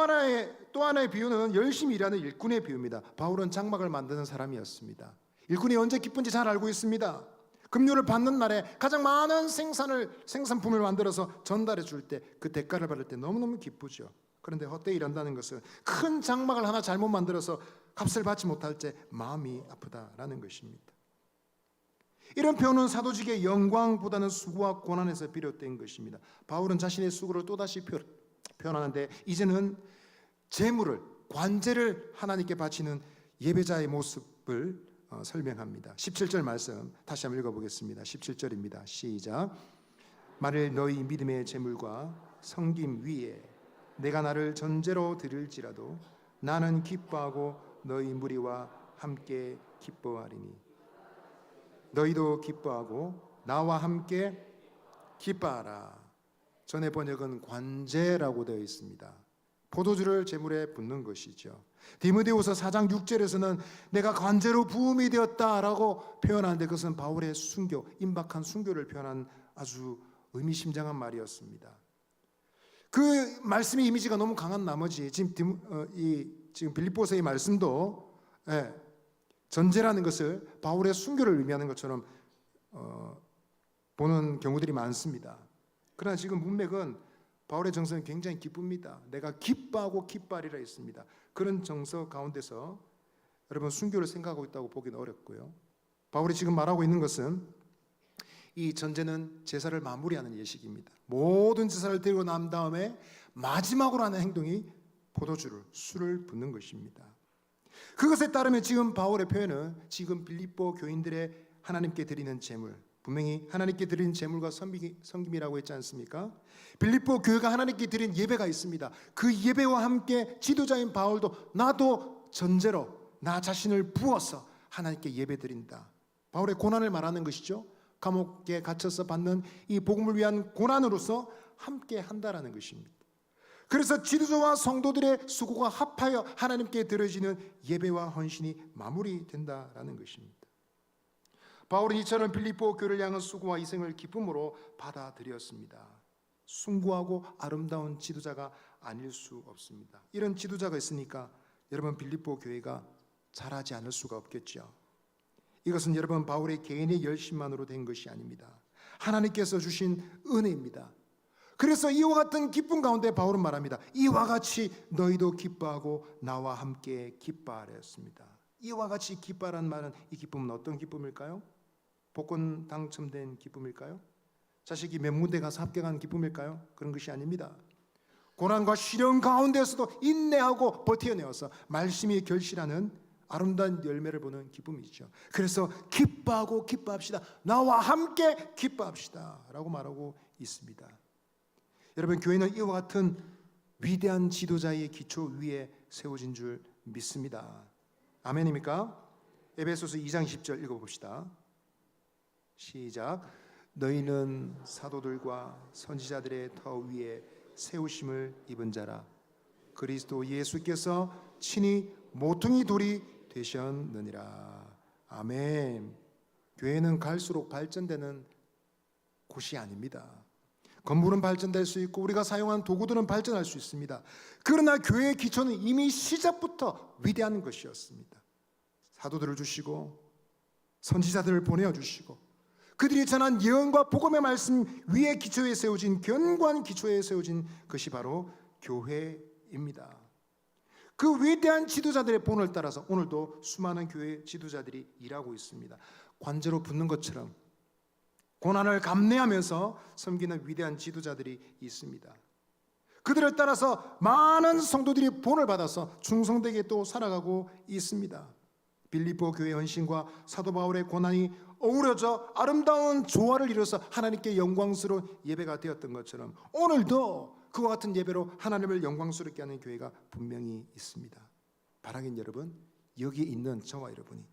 하나의 비유는 열심히 일하는 일꾼의 비유입니다. 바울은 장막을 만드는 사람이었습니다. 일꾼이 언제 기쁜지 잘 알고 있습니다. 급료를 받는 날에 가장 많은 생산품을 만들어서 전달해 줄 때 그 대가를 받을 때 너무너무 기쁘죠. 그런데 헛되이 일한다는 것은 큰 장막을 하나 잘못 만들어서 값을 받지 못할 때 마음이 아프다라는 것입니다. 이런 표현은 사도직의 영광보다는 수고와 고난에서 비롯된 것입니다. 바울은 자신의 수고를 또다시 표현하는데 이제는 재물을, 관제를 하나님께 바치는 예배자의 모습을 설명합니다. 17절 말씀 다시 한번 읽어보겠습니다. 17절입니다. 시작. 만일 너희 믿음의 재물과 섬김 위에 내가 나를 전제로 드릴지라도 나는 기뻐하고 너희 무리와 함께 기뻐하리니 너희도 기뻐하고 나와 함께 기뻐하라. 전의 번역은 관제라고 되어 있습니다. 포도주를 제물에 붓는 것이죠. 디모데후서 4장 6절에서는 내가 관제로 부음이 되었다라고 표현하는데 그것은 바울의 순교, 임박한 순교를 표현한 아주 의미심장한 말이었습니다. 그 말씀의 이미지가 너무 강한 나머지 지금 빌립보서의 말씀도 전제라는 것을 바울의 순교를 의미하는 것처럼 보는 경우들이 많습니다. 그러나 지금 문맥은 바울의 정서는 굉장히 기쁩니다. 내가 기뻐하고 기뻐하리라 했습니다. 그런 정서 가운데서 여러분 순교를 생각하고 있다고 보기는 어렵고요. 바울이 지금 말하고 있는 것은 이 전제는 제사를 마무리하는 예식입니다. 모든 제사를 드리고 난 다음에 마지막으로 하는 행동이 포도주를, 술을 붓는 것입니다. 그것에 따르면 지금 바울의 표현은 지금 빌립보 교인들의 하나님께 드리는 제물, 분명히 하나님께 드린 제물과 섬김이라고 했지 않습니까? 빌립보 교회가 하나님께 드린 예배가 있습니다. 그 예배와 함께 지도자인 바울도 나도 전제로 나 자신을 부어서 하나님께 예배 드린다. 바울의 고난을 말하는 것이죠. 감옥에 갇혀서 받는 이 복음을 위한 고난으로서 함께 한다라는 것입니다. 그래서 지도자와 성도들의 수고가 합하여 하나님께 드려지는 예배와 헌신이 마무리된다라는 것입니다. 바울은 이처럼 빌립보 교회를 향한 수고와 희생을 기쁨으로 받아들였습니다. 숭고하고 아름다운 지도자가 아닐 수 없습니다. 이런 지도자가 있으니까 여러분 빌립보 교회가 잘하지 않을 수가 없겠죠. 이것은 여러분 바울의 개인의 열심만으로 된 것이 아닙니다. 하나님께서 주신 은혜입니다. 그래서 이와 같은 기쁨 가운데 바울은 말합니다. 이와 같이 너희도 기뻐하고 나와 함께 기뻐하라 했습니다. 이와 같이 기뻐하라는 말은 이 기쁨은 어떤 기쁨일까요? 복권 당첨된 기쁨일까요? 자식이 명문대 가서 합격한 기쁨일까요? 그런 것이 아닙니다. 고난과 시련 가운데서도 인내하고 버텨내어서 말씀이 결실하는 아름다운 열매를 보는 기쁨이죠. 그래서 기뻐하고 기뻐합시다. 나와 함께 기뻐합시다 라고 말하고 있습니다. 여러분, 교회는 이와 같은 위대한 지도자의 기초 위에 세워진 줄 믿습니다. 아멘입니까? 에베소서 2장 10절 읽어봅시다. 시작. 너희는 사도들과 선지자들의 터 위에 세우심을 입은 자라. 그리스도 예수께서 친히 모퉁이 돌이 되셨느니라. 아멘. 교회는 갈수록 발전되는 곳이 아닙니다. 건물은 발전될 수 있고 우리가 사용한 도구들은 발전할 수 있습니다. 그러나 교회의 기초는 이미 시작부터 위대한 것이었습니다. 사도들을 주시고 선지자들을 보내어 주시고 그들이 전한 예언과 복음의 말씀 위에 기초에 세워진 견고한 기초에 세워진 것이 바로 교회입니다. 그 위대한 지도자들의 본을 따라서 오늘도 수많은 교회 지도자들이 일하고 있습니다. 관제로 붙는 것처럼 고난을 감내하면서 섬기는 위대한 지도자들이 있습니다. 그들을 따라서 많은 성도들이 본을 받아서 충성되게 또 살아가고 있습니다. 빌립보 교회 헌신과 사도 바울의 고난이 어우러져 아름다운 조화를 이뤄서 하나님께 영광스러운 예배가 되었던 것처럼 오늘도 그와 같은 예배로 하나님을 영광스럽게 하는 교회가 분명히 있습니다. 바라긴 여러분, 여기 있는 저와 여러분이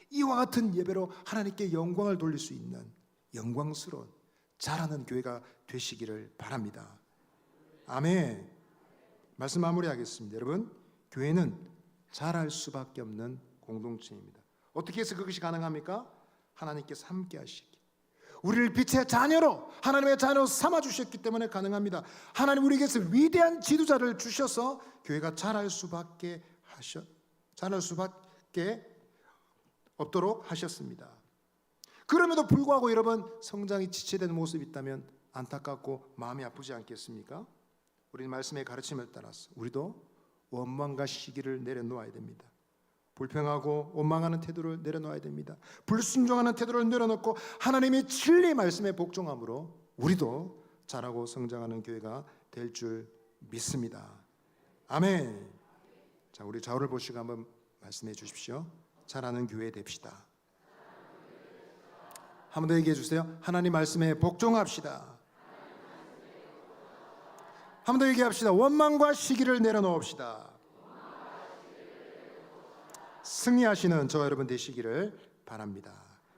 이와 같은 예배로 하나님께 영광을 돌릴 수 있는 영광스러운 잘하는 교회가 되시기를 바랍니다. 아멘. 말씀 마무리하겠습니다. 여러분, 교회는 잘할 수밖에 없는 공동체입니다. 어떻게 해서 그것이 가능합니까? 하나님께서 함께 하시기, 우리를 빛의 자녀로 하나님의 자녀로 삼아주셨기 때문에 가능합니다. 하나님 우리에게서 위대한 지도자를 주셔서 교회가 잘할 수밖에 없도록 하셨습니다. 그럼에도 불구하고 여러분, 성장이 지체되는 모습이 있다면 안타깝고 마음이 아프지 않겠습니까? 우리 말씀의 가르침을 따라서 우리도 원망과 시기를 내려놓아야 됩니다. 불평하고 원망하는 태도를 내려놓아야 됩니다. 불순종하는 태도를 내려놓고 하나님의 진리 말씀에 복종함으로 우리도 자라고 성장하는 교회가 될 줄 믿습니다. 아멘. 자, 우리 좌우를 보시고 한번 말씀해 주십시오. 자라는 교회 됩시다. 한 번 더 얘기해 주세요. 하나님 말씀에 복종합시다. 한 번 더 얘기합시다. 원망과 시기를 내려놓읍시다. 승리하시는 저와 여러분 되시기를 바랍니다.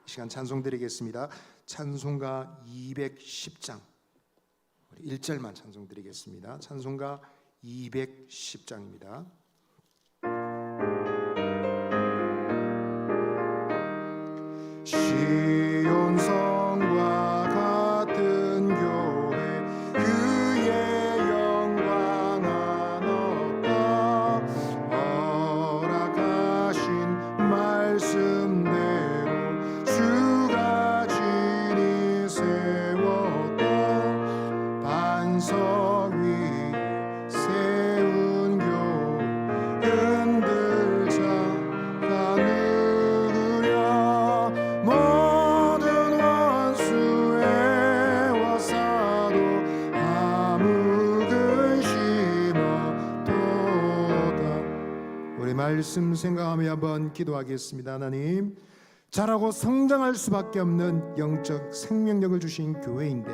이 시간 찬송 드리겠습니다. 찬송가 210장 1절만 찬송 드리겠습니다. 찬송가 210장입니다. 시온성과 같은 교회 그의 영광은 없다. 허락하신 말씀대로 주가 진히 세웠다. 반석 위 세운 교회 흔들 자가 누구랴. 모든 원수의 와사도 아무 근심 없도다. 우리 말씀 생각하며 한번 기도하겠습니다. 하나님, 자라고 성장할 수밖에 없는 영적 생명력을 주신 교회인데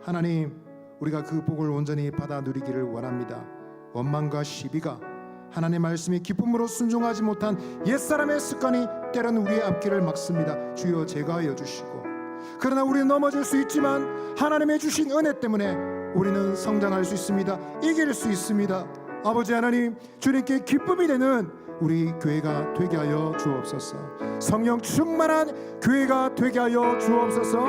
하나님, 우리가 그 복을 온전히 받아 누리기를 원합니다. 원망과 시비가 하나님의 말씀에 기쁨으로 순종하지 못한 옛사람의 습관이 때로는 우리의 앞길을 막습니다. 주여 제거하여 주시고, 그러나 우리는 넘어질 수 있지만 하나님의 주신 은혜 때문에 우리는 성장할 수 있습니다. 이길 수 있습니다. 아버지 하나님, 주님께 기쁨이 되는 우리 교회가 되게 하여 주옵소서. 성령 충만한 교회가 되게 하여 주옵소서.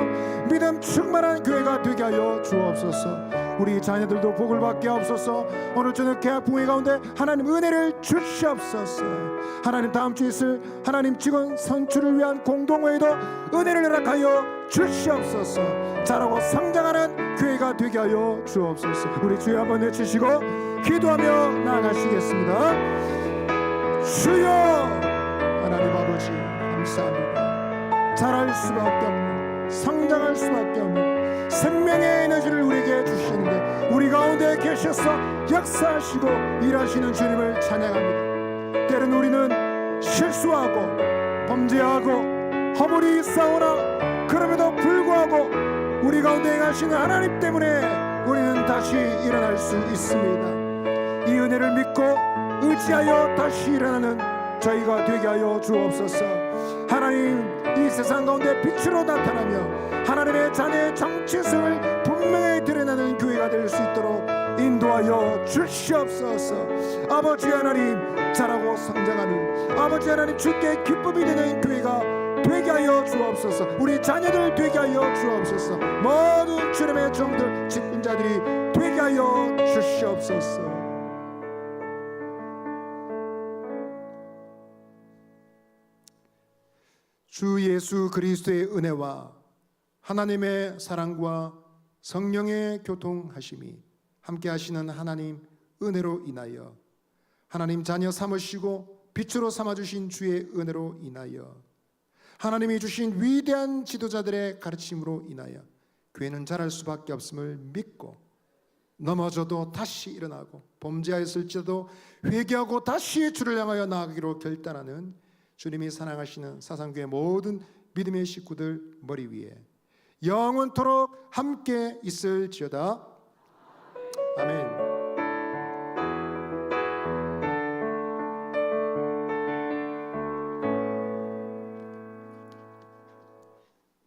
믿음 충만한 교회가 되게 하여 주옵소서. 우리 자녀들도 복을 받게 하옵소서. 오늘 저녁 계약부회 가운데 하나님 은혜를 주시옵소서. 하나님 다음 주에 있을 하나님 직원 선출을 위한 공동회의도 은혜를 허락하여 주시옵소서. 자라고 성장하는 교회가 되게 하여 주옵소서. 우리 주여 한번 외치시고 기도하며 나아가시겠습니다. 주여, 하나님 아버지 감사합니다. 자랄 수밖에 없는, 성장할 수밖에 없는 생명의 에너지를 우리에게 주시는데 우리 가운데 계셔서 역사하시고 일하시는 주님을 찬양합니다. 때론 우리는 실수하고 범죄하고 허물이 있사오나 그럼에도 불구하고 우리 가운데 행하시는 하나님 때문에 우리는 다시 일어날 수 있습니다. 이 은혜를 믿고 의지하여 다시 일어나는 저희가 되게 하여 주옵소서. 하나님, 이 세상 가운데 빛으로 나타나며 하나님의 자녀의 정체성을 분명히 드러내는 교회가 될 수 있도록 인도하여 주시옵소서. 아버지 하나님, 자라고 성장하는 아버지 하나님, 주께 기쁨이 되는 교회가 되게 하여 주옵소서. 우리 자녀들 되게 하여 주옵소서. 모든 주님의 종들 직분자들이 되게 하여 주시옵소서. 주 예수 그리스도의 은혜와 하나님의 사랑과 성령의 교통하심이 함께 하시는 하나님 은혜로 인하여 하나님 자녀 삼으시고 빛으로 삼아주신 주의 은혜로 인하여 하나님이 주신 위대한 지도자들의 가르침으로 인하여 교회는 자랄 수밖에 없음을 믿고 넘어져도 다시 일어나고 범죄하였을지라도 회개하고 다시 주를 향하여 나아가기로 결단하는 주님이 사랑하시는 사상교회 모든 믿음의 식구들 머리 위에 영원토록 함께 있을지어다. 아멘.